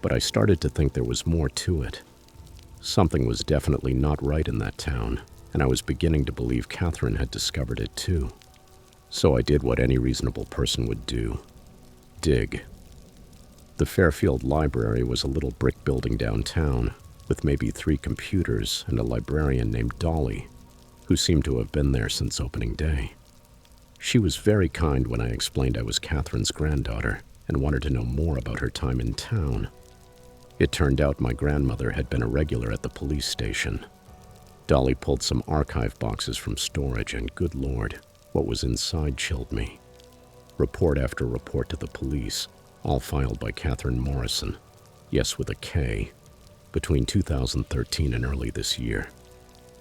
but I started to think there was more to it. Something was definitely not right in that town, and I was beginning to believe Catherine had discovered it too. So I did what any reasonable person would do: dig. The Fairfield Library was a little brick building downtown, with maybe 3 computers and a librarian named Dolly, who seemed to have been there since opening day. She was very kind when I explained I was Catherine's granddaughter and wanted to know more about her time in town. It turned out my grandmother had been a regular at the police station. Dolly pulled some archive boxes from storage, and good Lord, what was inside chilled me. Report after report to the police, all filed by Catherine Morrison, yes with a K, between 2013 and early this year.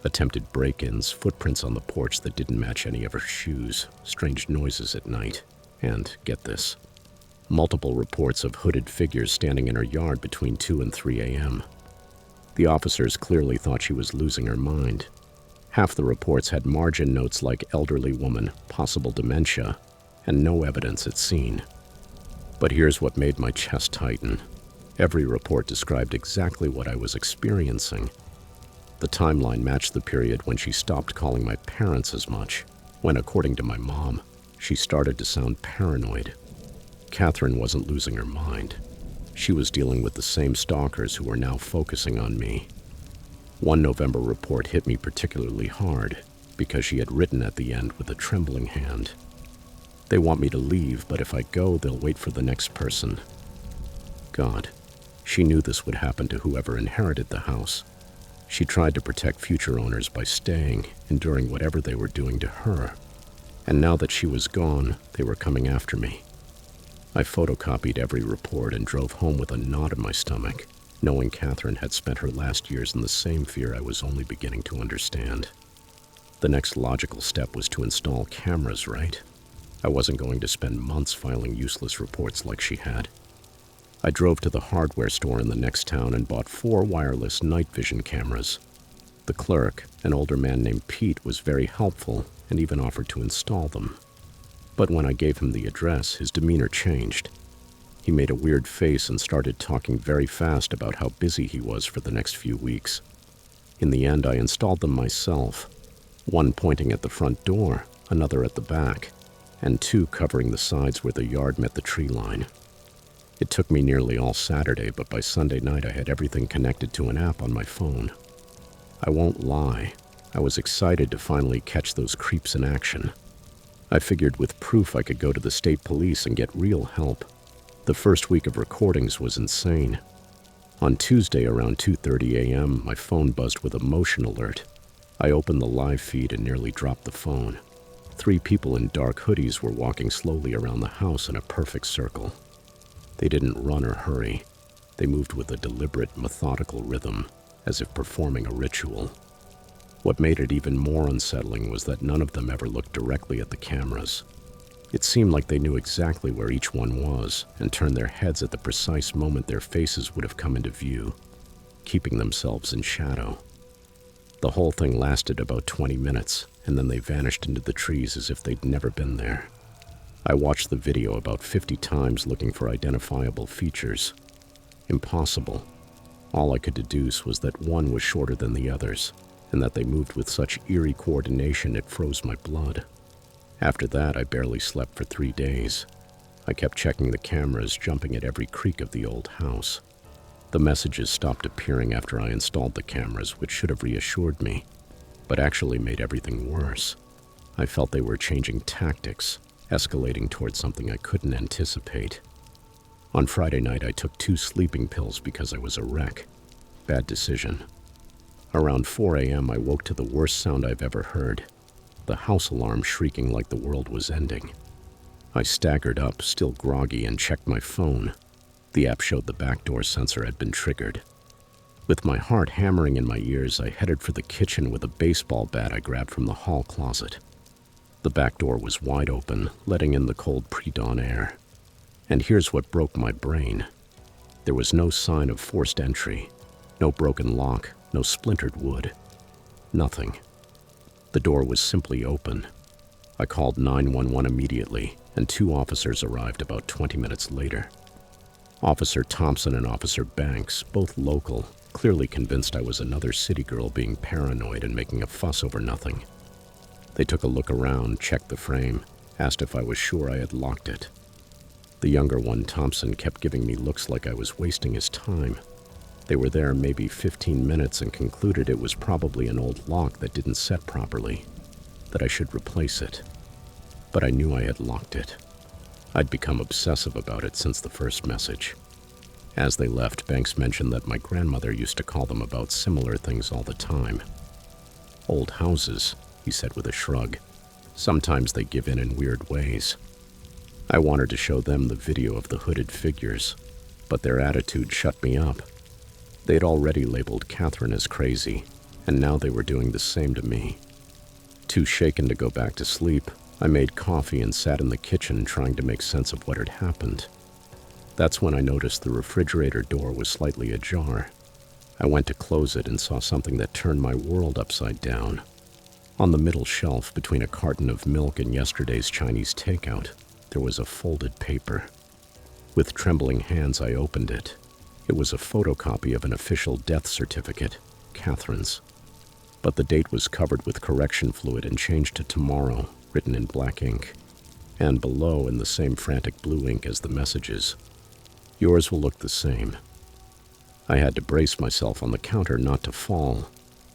Attempted break-ins, footprints on the porch that didn't match any of her shoes, strange noises at night, and, get this, multiple reports of hooded figures standing in her yard between 2 and 3 a.m. The officers clearly thought she was losing her mind. Half the reports had margin notes like elderly woman, possible dementia, and no evidence at scene. But here's what made my chest tighten. Every report described exactly what I was experiencing. The timeline matched the period when she stopped calling my parents as much, when, according to my mom, she started to sound paranoid. Catherine wasn't losing her mind. She was dealing with the same stalkers who were now focusing on me. One November report hit me particularly hard because she had written at the end with a trembling hand, "They want me to leave, but if I go, they'll wait for the next person." God, she knew this would happen to whoever inherited the house. She tried to protect future owners by staying, enduring whatever they were doing to her. And now that she was gone, they were coming after me. I photocopied every report and drove home with a knot in my stomach, knowing Catherine had spent her last years in the same fear I was only beginning to understand. The next logical step was to install cameras, right? I wasn't going to spend months filing useless reports like she had. I drove to the hardware store in the next town and bought 4 wireless night vision cameras. The clerk, an older man named Pete, was very helpful and even offered to install them. But when I gave him the address, his demeanor changed. He made a weird face and started talking very fast about how busy he was for the next few weeks. In the end, I installed them myself, one pointing at the front door, another at the back, and 2 covering the sides where the yard met the tree line. It took me nearly all Saturday, but by Sunday night I had everything connected to an app on my phone. I won't lie, I was excited to finally catch those creeps in action. I figured with proof I could go to the state police and get real help. The first week of recordings was insane. On Tuesday around 2:30 a.m., my phone buzzed with a motion alert. I opened the live feed and nearly dropped the phone. 3 people in dark hoodies were walking slowly around the house in a perfect circle. They didn't run or hurry. They moved with a deliberate, methodical rhythm, as if performing a ritual. What made it even more unsettling was that none of them ever looked directly at the cameras. It seemed like they knew exactly where each one was and turned their heads at the precise moment their faces would have come into view, keeping themselves in shadow. The whole thing lasted about 20 minutes, and then they vanished into the trees as if they'd never been there. I watched the video about 50 times looking for identifiable features. Impossible. All I could deduce was that one was shorter than the others, and that they moved with such eerie coordination it froze my blood. After that, I barely slept for 3 days. I kept checking the cameras, jumping at every creak of the old house. The messages stopped appearing after I installed the cameras, which should have reassured me, but actually made everything worse. I felt they were changing tactics, escalating towards something I couldn't anticipate. On Friday night, I took 2 sleeping pills because I was a wreck. Bad decision. Around 4 a.m., I woke to the worst sound I've ever heard, the house alarm shrieking like the world was ending. I staggered up, still groggy, and checked my phone. The app showed the back door sensor had been triggered. With my heart hammering in my ears, I headed for the kitchen with a baseball bat I grabbed from the hall closet. The back door was wide open, letting in the cold pre-dawn air. And here's what broke my brain. There was no sign of forced entry, no broken lock, no splintered wood. Nothing. The door was simply open. I called 911 immediately, and 2 officers arrived about 20 minutes later. Officer Thompson and Officer Banks, both local, clearly convinced I was another city girl being paranoid and making a fuss over nothing. They took a look around, checked the frame, asked if I was sure I had locked it. The younger one, Thompson, kept giving me looks like I was wasting his time. They were there maybe 15 minutes and concluded it was probably an old lock that didn't set properly, that I should replace it. But I knew I had locked it. I'd become obsessive about it since the first message. As they left, Banks mentioned that my grandmother used to call them about similar things all the time. Old houses, he said with a shrug. Sometimes they give in weird ways. I wanted to show them the video of the hooded figures, but their attitude shut me up. They'd already labeled Catherine as crazy, and now they were doing the same to me. Too shaken to go back to sleep, I made coffee and sat in the kitchen trying to make sense of what had happened. That's when I noticed the refrigerator door was slightly ajar. I went to close it and saw something that turned my world upside down. On the middle shelf, between a carton of milk and yesterday's Chinese takeout, there was a folded paper. With trembling hands, I opened it. It was a photocopy of an official death certificate, Catherine's. But the date was covered with correction fluid and changed to tomorrow, written in black ink. And below, in the same frantic blue ink as the messages, "Yours will look the same." I had to brace myself on the counter not to fall.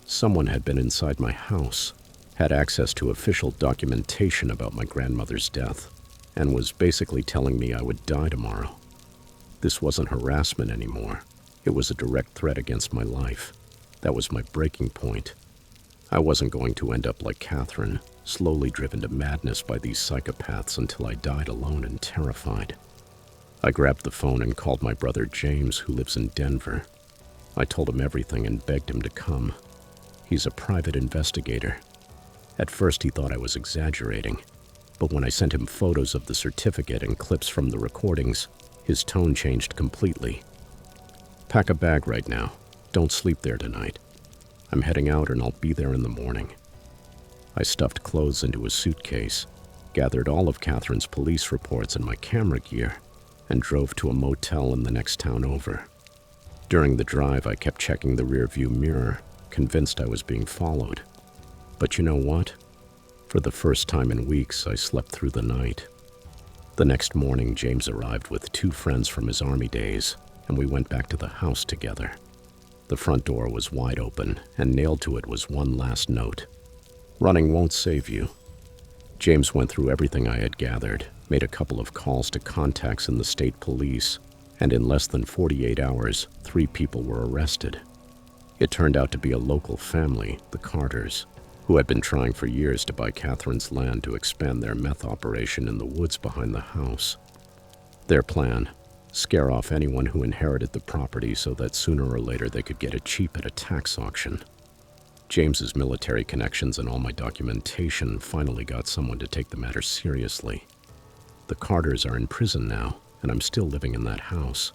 Someone had been inside my house, had access to official documentation about my grandmother's death, and was basically telling me I would die tomorrow. This wasn't harassment anymore. It was a direct threat against my life. That was my breaking point. I wasn't going to end up like Catherine, slowly driven to madness by these psychopaths until I died alone and terrified. I grabbed the phone and called my brother James, who lives in Denver. I told him everything and begged him to come. He's a private investigator. At first he thought I was exaggerating, but when I sent him photos of the certificate and clips from the recordings, his tone changed completely. "Pack a bag right now. Don't sleep there tonight. I'm heading out and I'll be there in the morning." I stuffed clothes into a suitcase, gathered all of Catherine's police reports and my camera gear, and drove to a motel in the next town over. During the drive, I kept checking the rearview mirror, convinced I was being followed. But you know what? For the first time in weeks, I slept through the night. The next morning, James arrived with 2 friends from his army days, and we went back to the house together. The front door was wide open, and nailed to it was one last note: "Running won't save you." James went through everything I had gathered, made a couple of calls to contacts in the state police, and in less than 48 hours, 3 people were arrested. It turned out to be a local family, the Carters, who had been trying for years to buy Catherine's land to expand their meth operation in the woods behind the house. Their plan: scare off anyone who inherited the property so that sooner or later they could get it cheap at a tax auction. James's military connections and all my documentation finally got someone to take the matter seriously. The Carters are in prison now, and I'm still living in that house.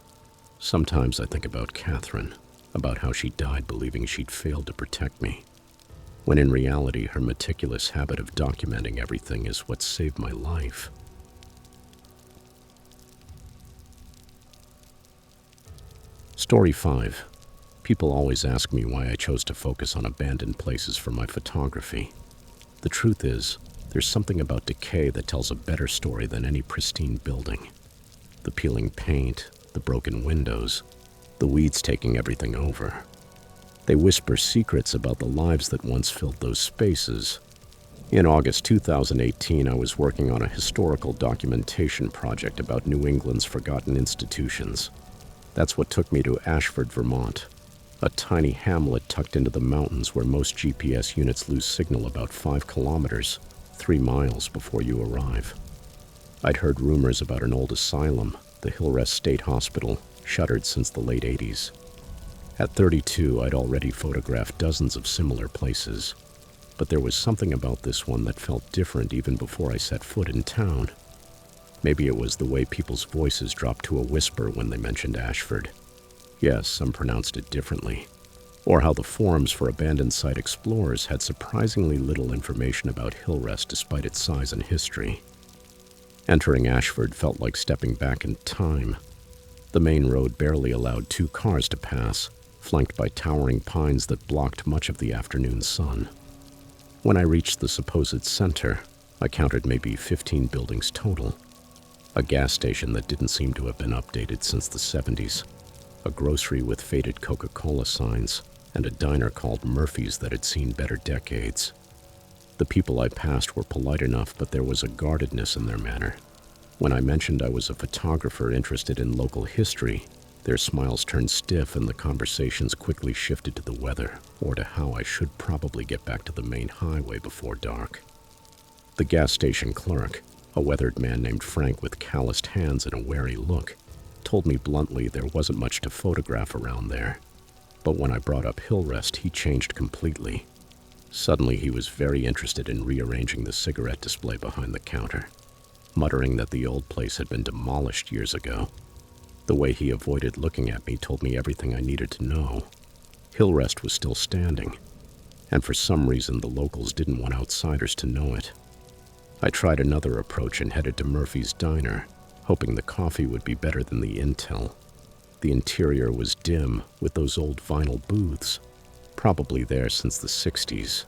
Sometimes I think about Catherine, about how she died believing she'd failed to protect me, when in reality her meticulous habit of documenting everything is what saved my life. Story 5. People always ask me why I chose to focus on abandoned places for my photography. The truth is, There's something about decay that tells a better story than any pristine building. The peeling paint, the broken windows, the weeds taking everything over. They whisper secrets about the lives that once filled those spaces. In August 2018, I was working on a historical documentation project about New England's forgotten institutions. That's what took me to Ashford, Vermont, a tiny hamlet tucked into the mountains where most GPS units lose signal about 5 kilometers, 3 miles before you arrive. I'd heard rumors about an old asylum, the Hillrest State Hospital, shuttered since the late 80s. At 32, I'd already photographed dozens of similar places, but there was something about this one that felt different even before I set foot in town. Maybe it was the way people's voices dropped to a whisper when they mentioned Ashford. Yes, some pronounced it differently. Or how the forums for abandoned site explorers had surprisingly little information about Hillrest despite its size and history. Entering Ashford felt like stepping back in time. The main road barely allowed 2 cars to pass, flanked by towering pines that blocked much of the afternoon sun. When I reached the supposed center, I counted maybe 15 buildings total. A gas station that didn't seem to have been updated since the 70s, a grocery with faded Coca-Cola signs, and a diner called Murphy's that had seen better decades. The people I passed were polite enough, but there was a guardedness in their manner. When I mentioned I was a photographer interested in local history, their smiles turned stiff and the conversations quickly shifted to the weather, or to how I should probably get back to the main highway before dark. The gas station clerk, a weathered man named Frank with calloused hands and a wary look, told me bluntly there wasn't much to photograph around there. But when I brought up Hillrest, he changed completely. Suddenly he was very interested in rearranging the cigarette display behind the counter, muttering that the old place had been demolished years ago. The way he avoided looking at me told me everything I needed to know. Hillrest was still standing, and for some reason the locals didn't want outsiders to know it. I tried another approach and headed to Murphy's Diner, hoping the coffee would be better than the intel. The interior was dim, with those old vinyl booths, probably there since the 60s,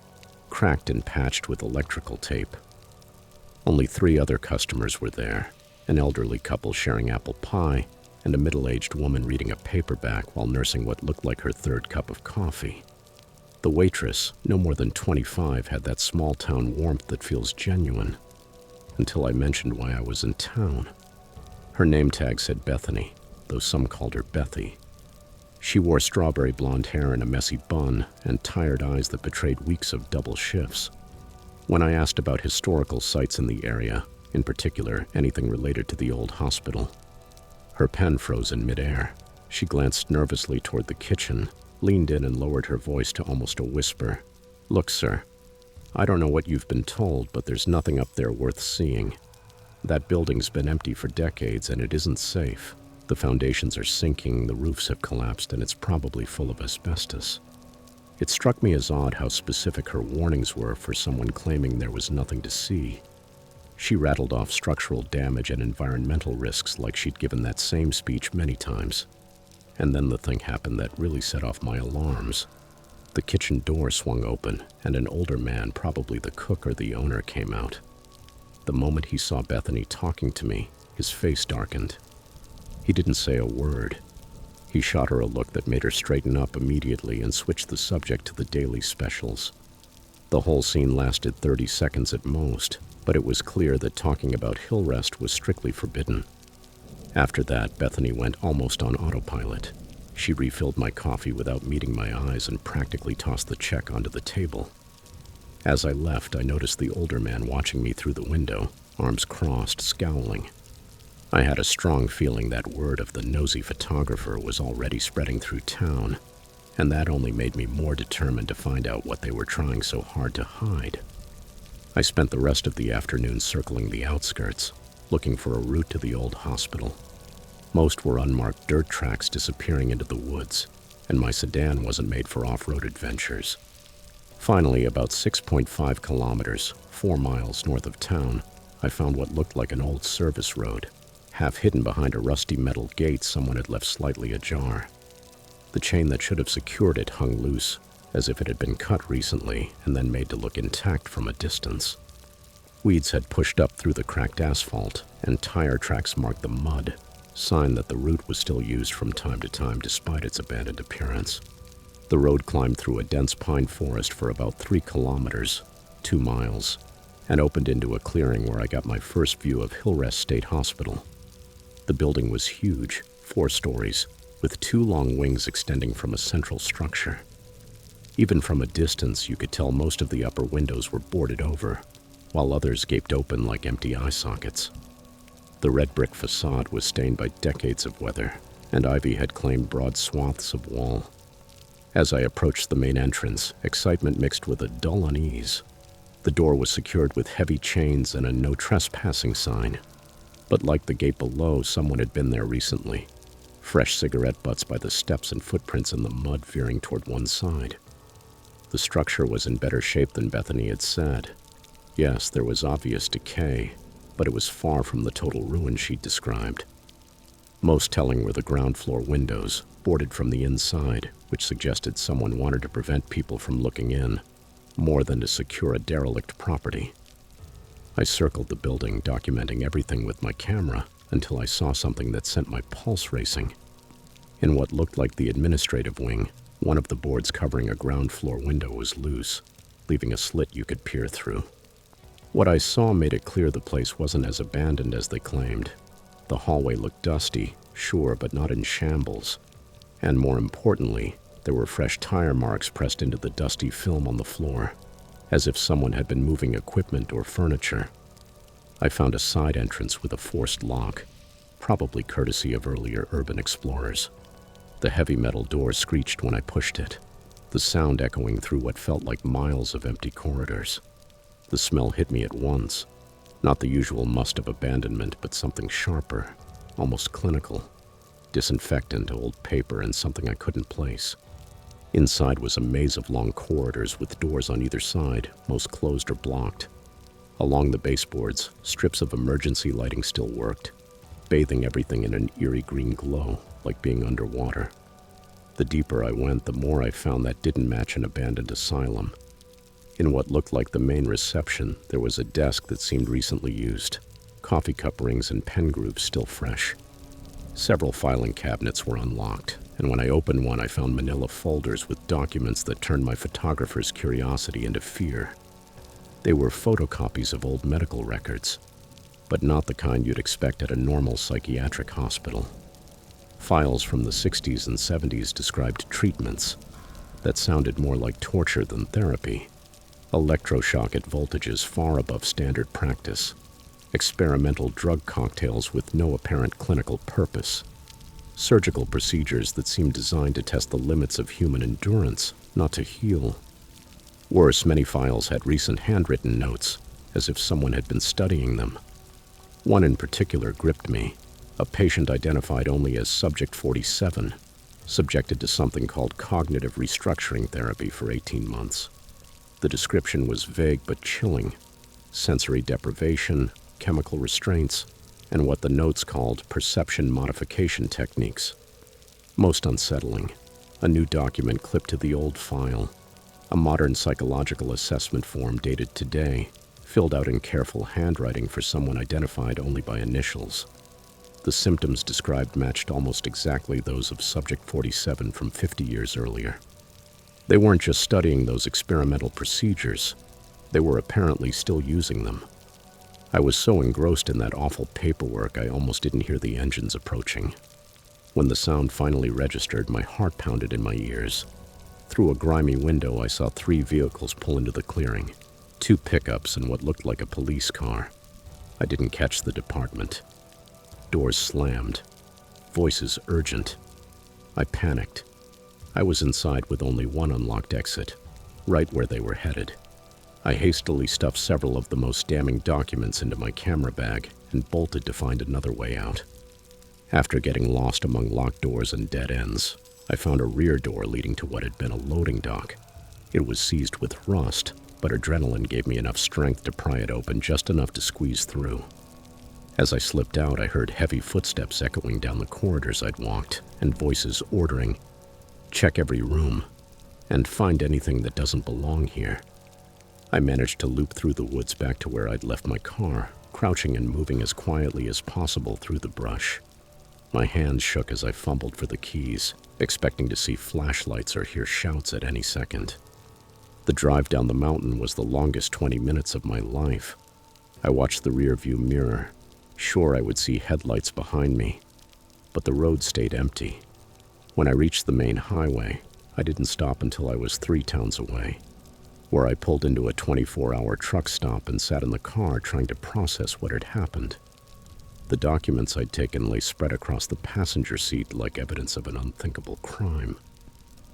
cracked and patched with electrical tape. Only 3 other customers were there, an elderly couple sharing apple pie, and a middle-aged woman reading a paperback while nursing what looked like her 3rd cup of coffee. The waitress, no more than 25, had that small-town warmth that feels genuine, until I mentioned why I was in town. Her name tag said Bethany, though some called her Bethy. She wore strawberry blonde hair in a messy bun and tired eyes that betrayed weeks of double shifts. When I asked about historical sites in the area, in particular anything related to the old hospital, her pen froze in midair. She glanced nervously toward the kitchen, leaned in and lowered her voice to almost a whisper. "Look, sir, I don't know what you've been told, but there's nothing up there worth seeing. That building's been empty for decades and it isn't safe. The foundations are sinking, the roofs have collapsed, and it's probably full of asbestos." It struck me as odd how specific her warnings were for someone claiming there was nothing to see. She rattled off structural damage and environmental risks like she'd given that same speech many times. And then the thing happened that really set off my alarms. The kitchen door swung open, and an older man, probably the cook or the owner, came out. The moment he saw Bethany talking to me, his face darkened. He didn't say a word. He shot her a look that made her straighten up immediately and switch the subject to the daily specials. The whole scene lasted 30 seconds at most, but it was clear that talking about Hillrest was strictly forbidden. After that, Bethany went almost on autopilot. She refilled my coffee without meeting my eyes and practically tossed the check onto the table. As I left, I noticed the older man watching me through the window, arms crossed, scowling. I had a strong feeling that word of the nosy photographer was already spreading through town, and that only made me more determined to find out what they were trying so hard to hide. I spent the rest of the afternoon circling the outskirts, looking for a route to the old hospital. Most were unmarked dirt tracks disappearing into the woods, and my sedan wasn't made for off-road adventures. Finally, about 6.5 kilometers, 4 miles north of town, I found what looked like an old service road, half hidden behind a rusty metal gate someone had left slightly ajar. The chain that should have secured it hung loose, as if it had been cut recently and then made to look intact from a distance. Weeds had pushed up through the cracked asphalt, and tire tracks marked the mud, sign that the route was still used from time to time despite its abandoned appearance. The road climbed through a dense pine forest for about 3 kilometers, 2 miles, and opened into a clearing where I got my first view of Hillrest State Hospital. The building was huge, 4 stories, with 2 long wings extending from a central structure. Even from a distance, you could tell most of the upper windows were boarded over, while others gaped open like empty eye sockets. The red brick facade was stained by decades of weather, and ivy had claimed broad swaths of wall. As I approached the main entrance, excitement mixed with a dull unease. The door was secured with heavy chains and a no trespassing sign. But like the gate below, someone had been there recently. Fresh cigarette butts by the steps and footprints in the mud veering toward one side. The structure was in better shape than Bethany had said. Yes, there was obvious decay, but it was far from the total ruin she'd described. Most telling were the ground floor windows, boarded from the inside, which suggested someone wanted to prevent people from looking in, more than to secure a derelict property. I circled the building, documenting everything with my camera, until I saw something that sent my pulse racing. In what looked like the administrative wing, one of the boards covering a ground floor window was loose, leaving a slit you could peer through. What I saw made it clear the place wasn't as abandoned as they claimed. The hallway looked dusty, sure, but not in shambles. And more importantly, there were fresh tire marks pressed into the dusty film on the floor, as if someone had been moving equipment or furniture. I found a side entrance with a forced lock, probably courtesy of earlier urban explorers. The heavy metal door screeched when I pushed it, the sound echoing through what felt like miles of empty corridors. The smell hit me at once, not the usual must of abandonment, but something sharper, almost clinical. Disinfectant, old paper, and something I couldn't place. Inside was a maze of long corridors with doors on either side, most closed or blocked. Along the baseboards, strips of emergency lighting still worked, bathing everything in an eerie green glow, like being underwater. The deeper I went, the more I found that didn't match an abandoned asylum. In what looked like the main reception, there was a desk that seemed recently used, coffee cup rings and pen grooves still fresh. Several filing cabinets were unlocked, and when I opened one, I found manila folders with documents that turned my photographer's curiosity into fear. They were photocopies of old medical records, but not the kind you'd expect at a normal psychiatric hospital. Files from the 60s and 70s described treatments that sounded more like torture than therapy. Electroshock at voltages far above standard practice. Experimental drug cocktails with no apparent clinical purpose. Surgical procedures that seemed designed to test the limits of human endurance, not to heal. Worse, many files had recent handwritten notes, as if someone had been studying them. One in particular gripped me, a patient identified only as Subject 47, subjected to something called cognitive restructuring therapy for 18 months. The description was vague but chilling. Sensory deprivation, chemical restraints, and what the notes called perception modification techniques. Most unsettling, a new document clipped to the old file, a modern psychological assessment form dated today, filled out in careful handwriting for someone identified only by initials. The symptoms described matched almost exactly those of Subject 47 from 50 years earlier. They weren't just studying those experimental procedures, they were apparently still using them. I was so engrossed in that awful paperwork I almost didn't hear the engines approaching. When the sound finally registered, my heart pounded in my ears. Through a grimy window, I saw 3 vehicles pull into the clearing, 2 pickups and what looked like a police car. I didn't catch the department. Doors slammed, voices urgent. I panicked. I was inside with only one unlocked exit, right where they were headed. I hastily stuffed several of the most damning documents into my camera bag and bolted to find another way out. After getting lost among locked doors and dead ends, I found a rear door leading to what had been a loading dock. It was seized with rust, but adrenaline gave me enough strength to pry it open just enough to squeeze through. As I slipped out, I heard heavy footsteps echoing down the corridors I'd walked, and voices ordering, "Check every room, and find anything that doesn't belong here." I managed to loop through the woods back to where I'd left my car, crouching and moving as quietly as possible through the brush. My hands shook as I fumbled for the keys, expecting to see flashlights or hear shouts at any second. The drive down the mountain was the longest 20 minutes of my life. I watched the rearview mirror, sure I would see headlights behind me, but the road stayed empty. When I reached the main highway, I didn't stop until I was 3 towns away, where I pulled into a 24-hour truck stop and sat in the car trying to process what had happened. The documents I'd taken lay spread across the passenger seat like evidence of an unthinkable crime.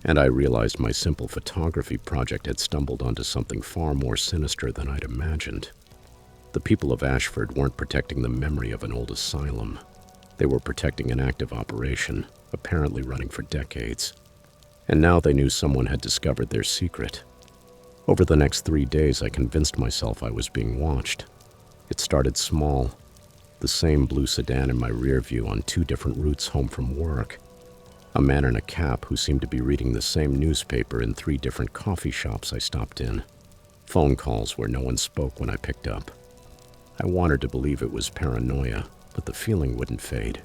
And I realized my simple photography project had stumbled onto something far more sinister than I'd imagined. The people of Ashford weren't protecting the memory of an old asylum. They were protecting an active operation, apparently running for decades. And now they knew someone had discovered their secret. Over the next 3 days, I convinced myself I was being watched. It started small. The same blue sedan in my rear view on 2 different routes home from work. A man in a cap who seemed to be reading the same newspaper in 3 different coffee shops I stopped in. Phone calls where no one spoke when I picked up. I wanted to believe it was paranoia, but the feeling wouldn't fade.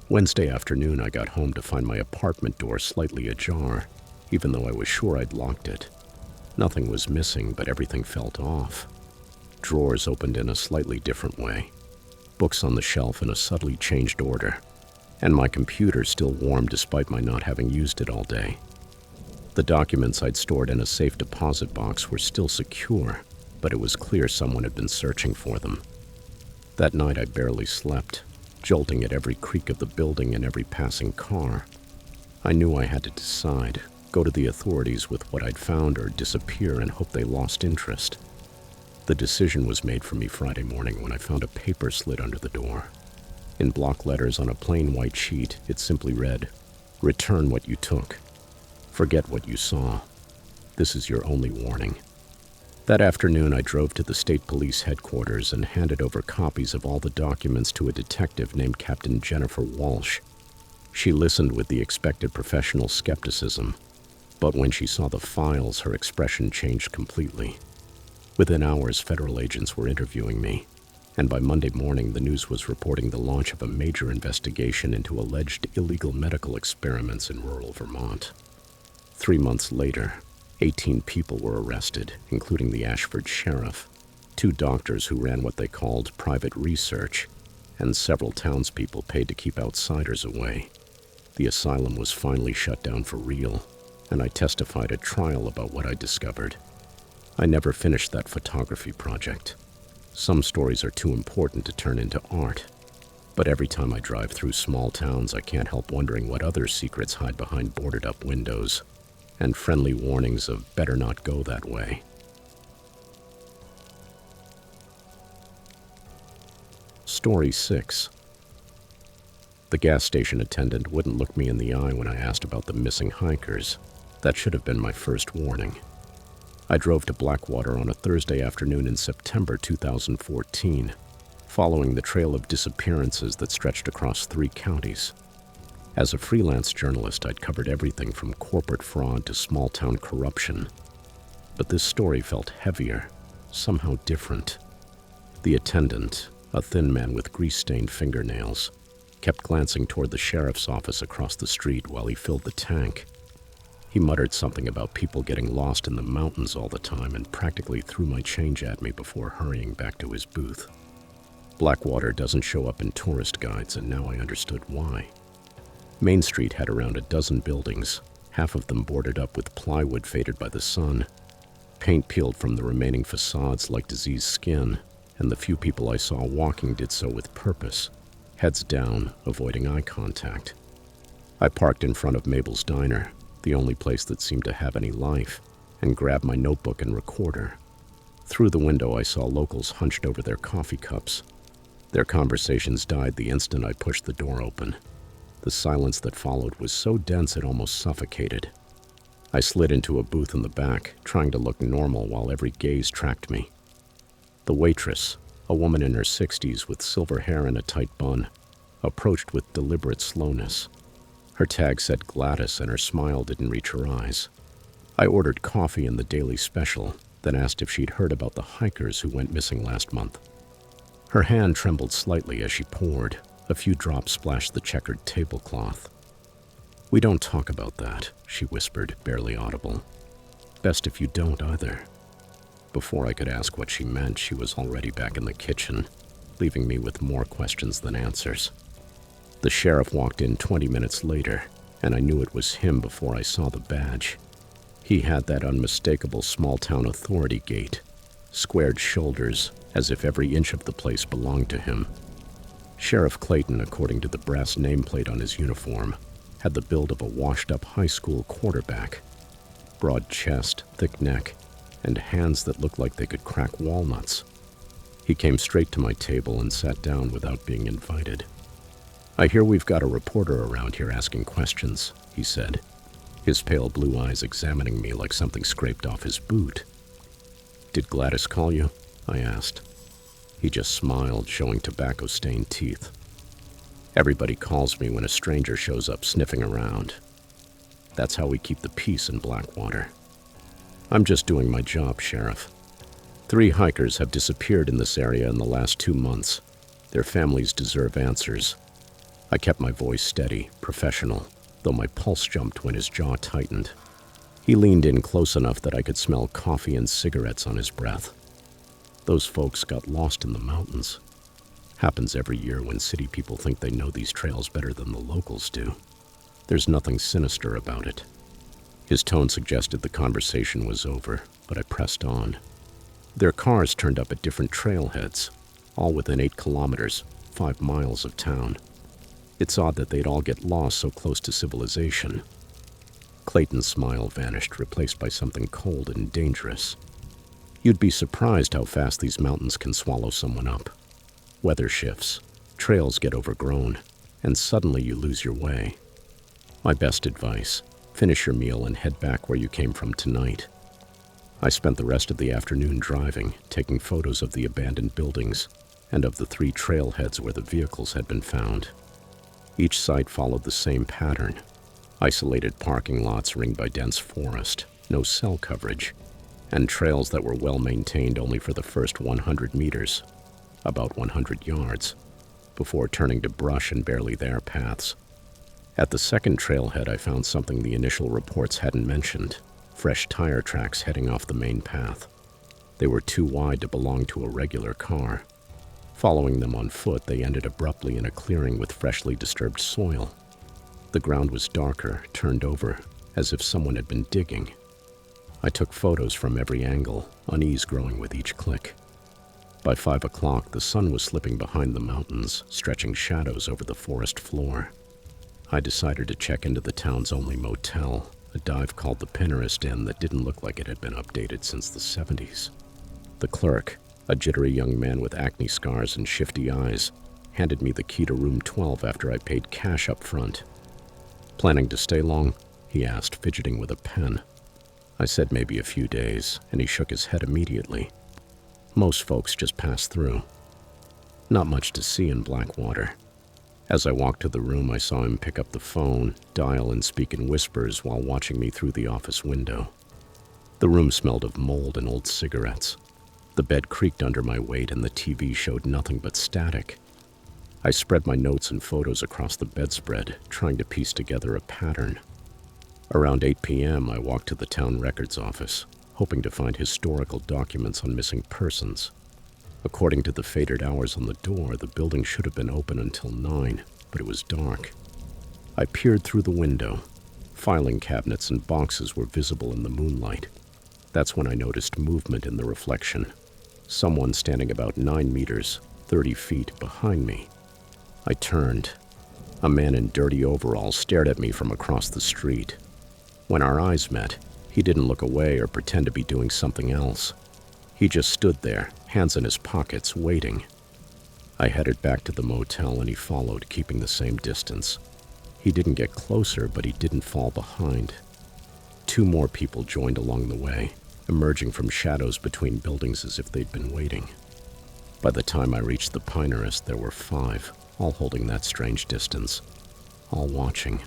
Wednesday afternoon, I got home to find my apartment door slightly ajar, even though I was sure I'd locked it. Nothing was missing, but everything felt off. Drawers opened in a slightly different way. Books on the shelf in a subtly changed order. And my computer still warm despite my not having used it all day. The documents I'd stored in a safe deposit box were still secure, but it was clear someone had been searching for them. That night I barely slept, jolting at every creak of the building and every passing car. I knew I had to decide, go to the authorities with what I'd found or disappear and hope they lost interest. The decision was made for me Friday morning when I found a paper slid under the door. In block letters on a plain white sheet, it simply read, "Return what you took. Forget what you saw. This is your only warning." That afternoon, I drove to the state police headquarters and handed over copies of all the documents to a detective named Captain Jennifer Walsh. She listened with the expected professional skepticism, but when she saw the files, her expression changed completely. Within hours, federal agents were interviewing me, and by Monday morning, the news was reporting the launch of a major investigation into alleged illegal medical experiments in rural Vermont. 3 months later, 18 people were arrested, including the Ashford sheriff, 2 doctors who ran what they called private research, and several townspeople paid to keep outsiders away. The asylum was finally shut down for real, and I testified at trial about what I discovered. I never finished that photography project. Some stories are too important to turn into art, but every time I drive through small towns, I can't help wondering what other secrets hide behind boarded-up windows and friendly warnings of better not go that way. Story 6. The gas station attendant wouldn't look me in the eye when I asked about the missing hikers. That should have been my first warning. I drove to Blackwater on a Thursday afternoon in September 2014, following the trail of disappearances that stretched across 3 counties. As a freelance journalist, I'd covered everything from corporate fraud to small-town corruption. But this story felt heavier, somehow different. The attendant, a thin man with grease-stained fingernails, kept glancing toward the sheriff's office across the street while he filled the tank. He muttered something about people getting lost in the mountains all the time and practically threw my change at me before hurrying back to his booth. Blackwater doesn't show up in tourist guides, and now I understood why. Main Street had around a dozen buildings, half of them boarded up with plywood faded by the sun. Paint peeled from the remaining facades like diseased skin, and the few people I saw walking did so with purpose, heads down, avoiding eye contact. I parked in front of Mabel's Diner, the only place that seemed to have any life, and grabbed my notebook and recorder. Through the window, I saw locals hunched over their coffee cups. Their conversations died the instant I pushed the door open. The silence that followed was so dense it almost suffocated. I slid into a booth in the back, trying to look normal while every gaze tracked me. The waitress, a woman in her 60s with silver hair and a tight bun, approached with deliberate slowness. Her tag said Gladys, and her smile didn't reach her eyes. I ordered coffee and the daily special, then asked if she'd heard about the hikers who went missing last month. Her hand trembled slightly as she poured. A few drops splashed the checkered tablecloth. "We don't talk about that," she whispered, barely audible. "Best if you don't either." Before I could ask what she meant, she was already back in the kitchen, leaving me with more questions than answers. The sheriff walked in 20 minutes later, and I knew it was him before I saw the badge. He had that unmistakable small-town authority gait, squared shoulders, as if every inch of the place belonged to him. Sheriff Clayton, according to the brass nameplate on his uniform, had the build of a washed-up high school quarterback. Broad chest, thick neck, and hands that looked like they could crack walnuts. He came straight to my table and sat down without being invited. "I hear we've got a reporter around here asking questions," he said, his pale blue eyes examining me like something scraped off his boot. "Did Gladys call you?" I asked. He just smiled, showing tobacco-stained teeth. "Everybody calls me when a stranger shows up sniffing around. That's how we keep the peace in Blackwater. I'm just doing my job, Sheriff. 3 hikers have disappeared in this area in the last 2 months. Their families deserve answers." I kept my voice steady, professional, though my pulse jumped when his jaw tightened. He leaned in close enough that I could smell coffee and cigarettes on his breath. "Those folks got lost in the mountains. Happens every year when city people think they know these trails better than the locals do. There's nothing sinister about it." His tone suggested the conversation was over, but I pressed on. "Their cars turned up at different trailheads, all within 8 kilometers, 5 miles of town. It's odd that they'd all get lost so close to civilization." Clayton's smile vanished, replaced by something cold and dangerous. "You'd be surprised how fast these mountains can swallow someone up. Weather shifts, trails get overgrown, and suddenly you lose your way. My best advice: finish your meal and head back where you came from tonight." I spent the rest of the afternoon driving, taking photos of the abandoned buildings and of the 3 trailheads where the vehicles had been found. Each site followed the same pattern: isolated parking lots ringed by dense forest, no cell coverage, and trails that were well maintained only for the first 100 meters, about 100 yards, before turning to brush and barely there paths. At the second trailhead, I found something the initial reports hadn't mentioned: fresh tire tracks heading off the main path. They were too wide to belong to a regular car. Following them on foot, they ended abruptly in a clearing with freshly disturbed soil. The ground was darker, turned over, as if someone had been digging. I took photos from every angle, unease growing with each click. By 5 o'clock, the sun was slipping behind the mountains, stretching shadows over the forest floor. I decided to check into the town's only motel, a dive called the Pinterest Inn that didn't look like it had been updated since the 70s. The clerk, a jittery young man with acne scars and shifty eyes, handed me the key to room 12 after I paid cash up front. "Planning to stay long?" he asked, fidgeting with a pen. I said maybe a few days, and he shook his head immediately. "Most folks just pass through. Not much to see in Blackwater." As I walked to the room, I saw him pick up the phone, dial, and speak in whispers while watching me through the office window. The room smelled of mold and old cigarettes. The bed creaked under my weight, and the TV showed nothing but static. I spread my notes and photos across the bedspread, trying to piece together a pattern. Around 8 p.m., I walked to the town records office, hoping to find historical documents on missing persons. According to the faded hours on the door, the building should have been open until 9, but it was dark. I peered through the window. Filing cabinets and boxes were visible in the moonlight. That's when I noticed movement in the reflection. Someone standing about 9 meters, 30 feet behind me. I turned. A man in dirty overalls stared at me from across the street. When our eyes met, he didn't look away or pretend to be doing something else. He just stood there, hands in his pockets, waiting. I headed back to the motel and he followed, keeping the same distance. He didn't get closer, but he didn't fall behind. 2 more people joined along the way, emerging from shadows between buildings as if they'd been waiting. By the time I reached the Pinterest, there were 5, all holding that strange distance, all watching.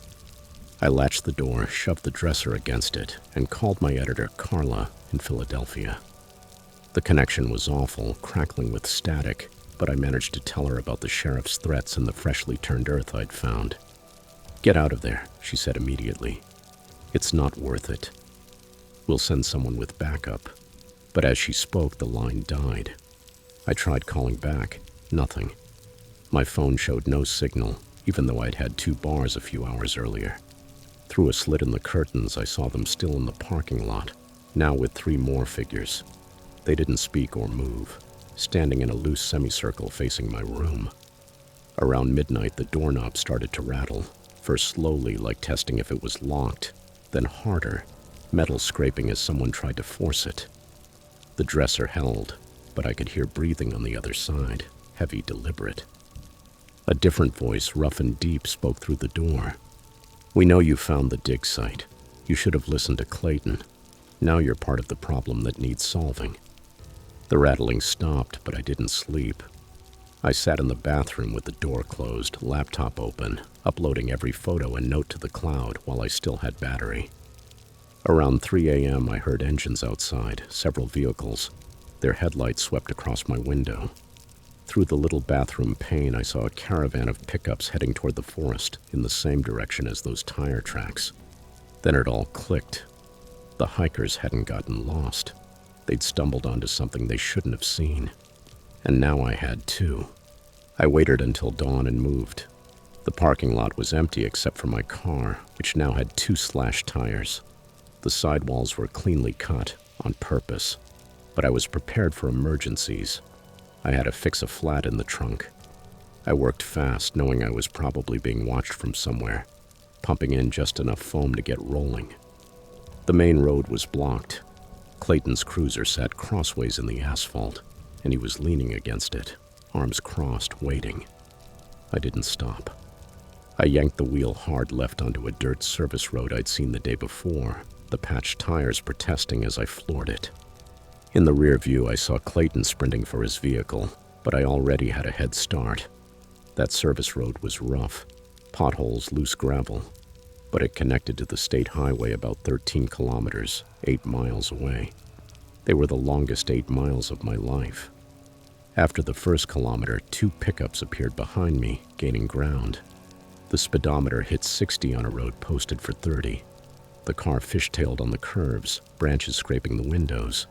I latched the door, shoved the dresser against it, and called my editor, Carla, in Philadelphia. The connection was awful, crackling with static, but I managed to tell her about the sheriff's threats and the freshly turned earth I'd found. "Get out of there," she said immediately. "It's not worth it. We'll send someone with backup." But as she spoke, the line died. I tried calling back. Nothing. My phone showed no signal, even though I'd had 2 bars a few hours earlier. Through a slit in the curtains, I saw them still in the parking lot, now with 3 more figures. They didn't speak or move, standing in a loose semicircle facing my room. Around midnight, the doorknob started to rattle, first slowly, like testing if it was locked, then harder, metal scraping as someone tried to force it. The dresser held, but I could hear breathing on the other side, heavy, deliberate. A different voice, rough and deep, spoke through the door. "We know you found the dig site. You should have listened to Clayton. Now you're part of the problem that needs solving." The rattling stopped, but I didn't sleep. I sat in the bathroom with the door closed, laptop open, uploading every photo and note to the cloud while I still had battery. Around 3 a.m., I heard engines outside, several vehicles. Their headlights swept across my window. Through the little bathroom pane, I saw a caravan of pickups heading toward the forest in the same direction as those tire tracks. Then it all clicked. The hikers hadn't gotten lost. They'd stumbled onto something they shouldn't have seen. And now I had too. I waited until dawn and moved. The parking lot was empty except for my car, which now had 2 slashed tires. The sidewalls were cleanly cut, on purpose. But I was prepared for emergencies. I had to fix a flat in the trunk. I worked fast, knowing I was probably being watched from somewhere, pumping in just enough foam to get rolling. The main road was blocked. Clayton's cruiser sat crossways in the asphalt, and he was leaning against it, arms crossed, waiting. I didn't stop. I yanked the wheel hard left onto a dirt service road I'd seen the day before, the patched tires protesting as I floored it. In the rear view, I saw Clayton sprinting for his vehicle, but I already had a head start. That service road was rough, potholes, loose gravel, but it connected to the state highway about 13 kilometers, 8 miles away. They were the longest 8 miles of my life. After the first kilometer, 2 pickups appeared behind me, gaining ground. The speedometer hit 60 on a road posted for 30. The car fishtailed on the curves, branches scraping the windows.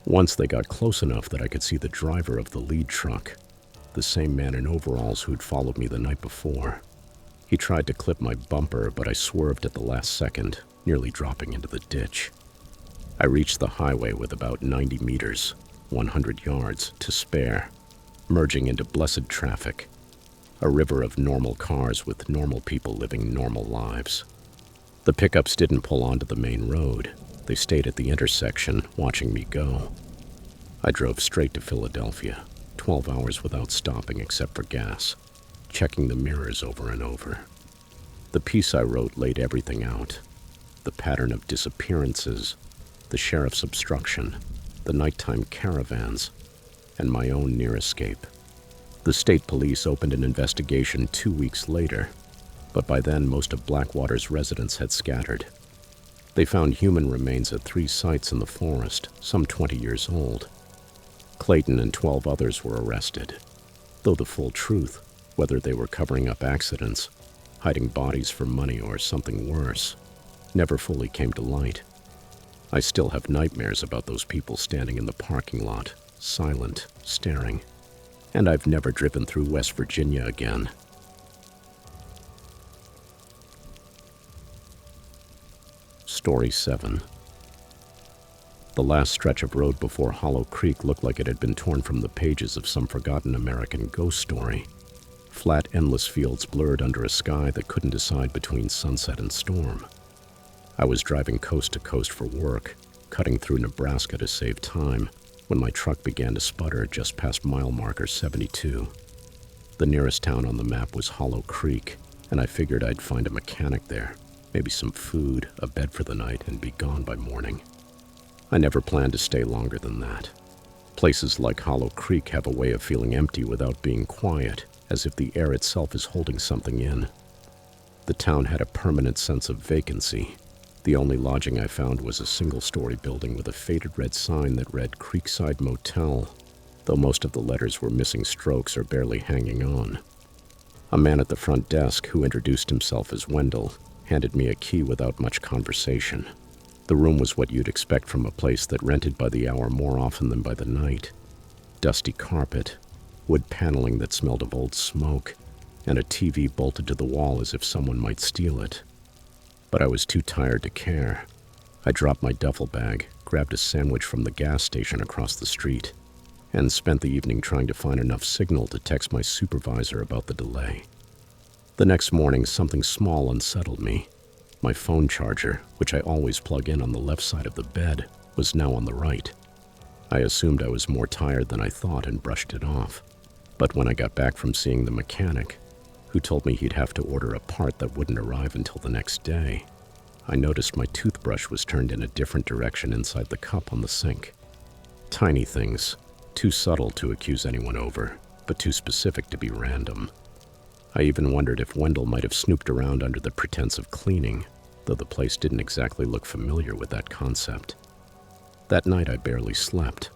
Once they got close enough that I could see the driver of the lead truck, the same man in overalls who'd followed me the night before. He tried to clip my bumper, but I swerved at the last second, nearly dropping into the ditch. I reached the highway with about 90 meters, 100 yards, to spare, merging into blessed traffic, a river of normal cars with normal people living normal lives. The pickups didn't pull onto the main road. They stayed at the intersection, watching me go. I drove straight to Philadelphia, 12 hours without stopping except for gas, checking the mirrors over and over. The piece I wrote laid everything out. The pattern of disappearances, the sheriff's obstruction, the nighttime caravans, and my own near escape. The state police opened an investigation 2 weeks later, but by then most of Blackwater's residents had scattered. They found human remains at 3 sites in the forest, some 20 years old. Clayton and 12 others were arrested, though the full truth, whether they were covering up accidents, hiding bodies for money, or something worse, never fully came to light. I still have nightmares about those people standing in the parking lot, silent, staring, and I've never driven through West Virginia again. Story 7. The last stretch of road before Hollow Creek looked like it had been torn from the pages of some forgotten American ghost story. Flat, endless fields blurred under a sky that couldn't decide between sunset and storm. I was driving coast to coast for work, cutting through Nebraska to save time, when my truck began to sputter just past mile marker 72. The nearest town on the map was Hollow Creek, and I figured I'd find a mechanic there, maybe some food, a bed for the night, and be gone by morning. I never planned to stay longer than that. Places like Hollow Creek have a way of feeling empty without being quiet, as if the air itself is holding something in. The town had a permanent sense of vacancy. The only lodging I found was a single-story building with a faded red sign that read Creekside Motel, though most of the letters were missing strokes or barely hanging on. A man at the front desk, who introduced himself as Wendell, handed me a key without much conversation. The room was what you'd expect from a place that rented by the hour more often than by the night. Dusty carpet, wood paneling that smelled of old smoke, and a TV bolted to the wall as if someone might steal it. But I was too tired to care. I dropped my duffel bag, grabbed a sandwich from the gas station across the street, and spent the evening trying to find enough signal to text my supervisor about the delay. The next morning, something small unsettled me. My phone charger, which I always plug in on the left side of the bed, was now on the right. I assumed I was more tired than I thought and brushed it off. But when I got back from seeing the mechanic, who told me he'd have to order a part that wouldn't arrive until the next day, I noticed my toothbrush was turned in a different direction inside the cup on the sink. Tiny things, too subtle to accuse anyone over, but too specific to be random. I even wondered if Wendell might have snooped around under the pretense of cleaning, though the place didn't exactly look familiar with that concept. That night I barely slept.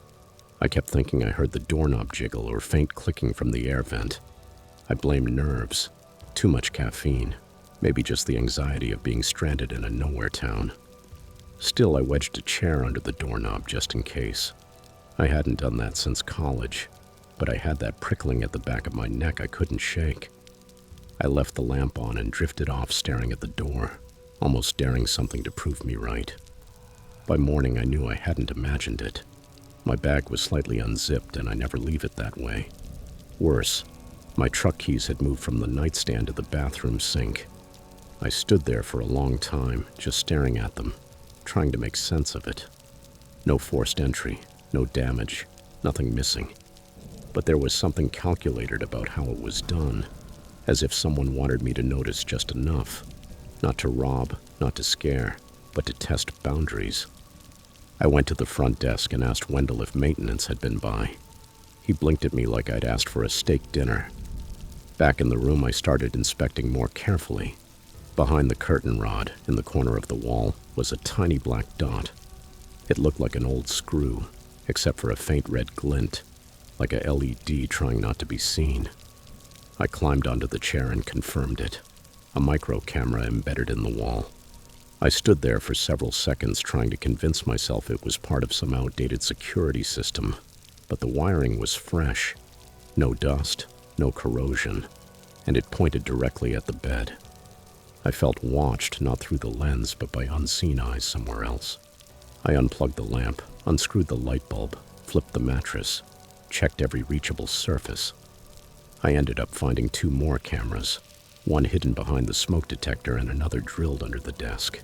I kept thinking I heard the doorknob jiggle or faint clicking from the air vent. I blamed nerves, too much caffeine, maybe just the anxiety of being stranded in a nowhere town. Still, I wedged a chair under the doorknob just in case. I hadn't done that since college, but I had that prickling at the back of my neck I couldn't shake. I left the lamp on and drifted off staring at the door, almost daring something to prove me right. By morning, I knew I hadn't imagined it. My bag was slightly unzipped, and I never leave it that way. Worse, my truck keys had moved from the nightstand to the bathroom sink. I stood there for a long time, just staring at them, trying to make sense of it. No forced entry, no damage, nothing missing. But there was something calculated about how it was done, as if someone wanted me to notice just enough. Not to rob, not to scare, but to test boundaries. I went to the front desk and asked Wendell if maintenance had been by. He blinked at me like I'd asked for a steak dinner. Back in the room, I started inspecting more carefully. Behind the curtain rod, in the corner of the wall, was a tiny black dot. It looked like an old screw, except for a faint red glint, like a LED trying not to be seen. I climbed onto the chair and confirmed it. A micro camera embedded in the wall. I stood there for several seconds trying to convince myself it was part of some outdated security system, but the wiring was fresh. No dust, no corrosion, and it pointed directly at the bed. I felt watched, not through the lens, but by unseen eyes somewhere else. I unplugged the lamp, unscrewed the light bulb, flipped the mattress, checked every reachable surface. I ended up finding 2 more cameras, one hidden behind the smoke detector and another drilled under the desk.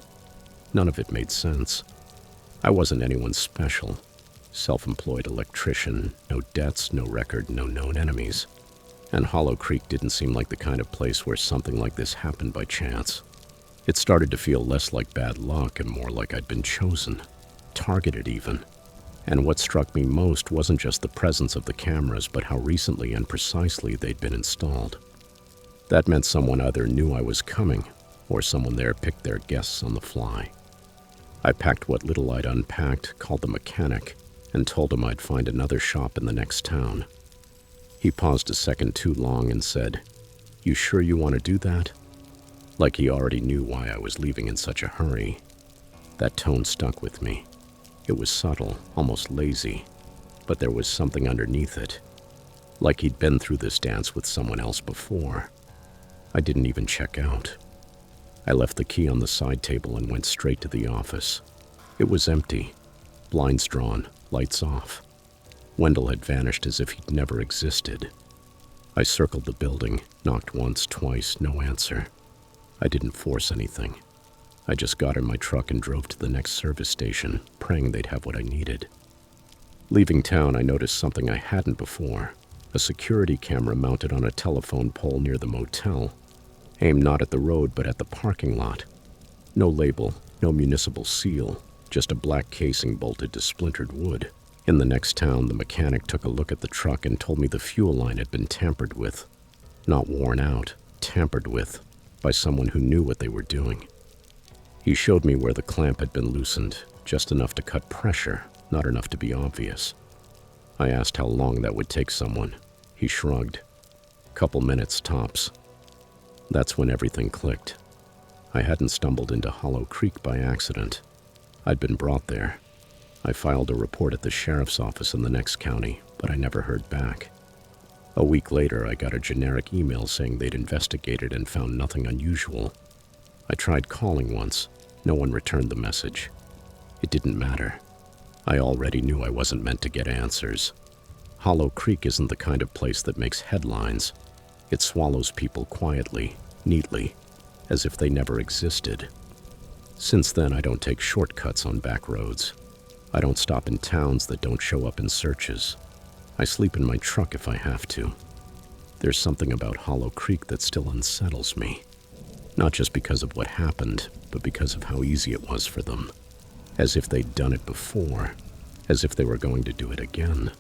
None of it made sense. I wasn't anyone special. Self-employed electrician, no debts, no record, no known enemies. And Hollow Creek didn't seem like the kind of place where something like this happened by chance. It started to feel less like bad luck and more like I'd been chosen, targeted even. And what struck me most wasn't just the presence of the cameras, but how recently and precisely they'd been installed. That meant someone either knew I was coming, or someone there picked their guests on the fly. I packed what little I'd unpacked, called the mechanic, and told him I'd find another shop in the next town. He paused a second too long and said, "You sure you want to do that?" Like he already knew why I was leaving in such a hurry. That tone stuck with me. It was subtle, almost lazy, but there was something underneath it. Like he'd been through this dance with someone else before. I didn't even check out. I left the key on the side table and went straight to the office. It was empty, blinds drawn, lights off. Wendell had vanished as if he'd never existed. I circled the building, knocked once, twice, no answer. I didn't force anything. I just got in my truck and drove to the next service station, praying they'd have what I needed. Leaving town, I noticed something I hadn't before. A security camera mounted on a telephone pole near the motel, aimed not at the road but at the parking lot. No label, no municipal seal, just a black casing bolted to splintered wood. In the next town, the mechanic took a look at the truck and told me the fuel line had been tampered with. Not worn out, tampered with, by someone who knew what they were doing. He showed me where the clamp had been loosened, just enough to cut pressure, not enough to be obvious. I asked how long that would take someone. He shrugged. Couple minutes tops. That's when everything clicked. I hadn't stumbled into Hollow Creek by accident. I'd been brought there. I filed a report at the sheriff's office in the next county, but I never heard back. A week later, I got a generic email saying they'd investigated and found nothing unusual. I tried calling once. No one returned the message. It didn't matter. I already knew I wasn't meant to get answers. Hollow Creek isn't the kind of place that makes headlines. It swallows people quietly, neatly, as if they never existed. Since then, I don't take shortcuts on back roads. I don't stop in towns that don't show up in searches. I sleep in my truck if I have to. There's something about Hollow Creek that still unsettles me. Not just because of what happened, but because of how easy it was for them. As if they'd done it before. As if they were going to do it again.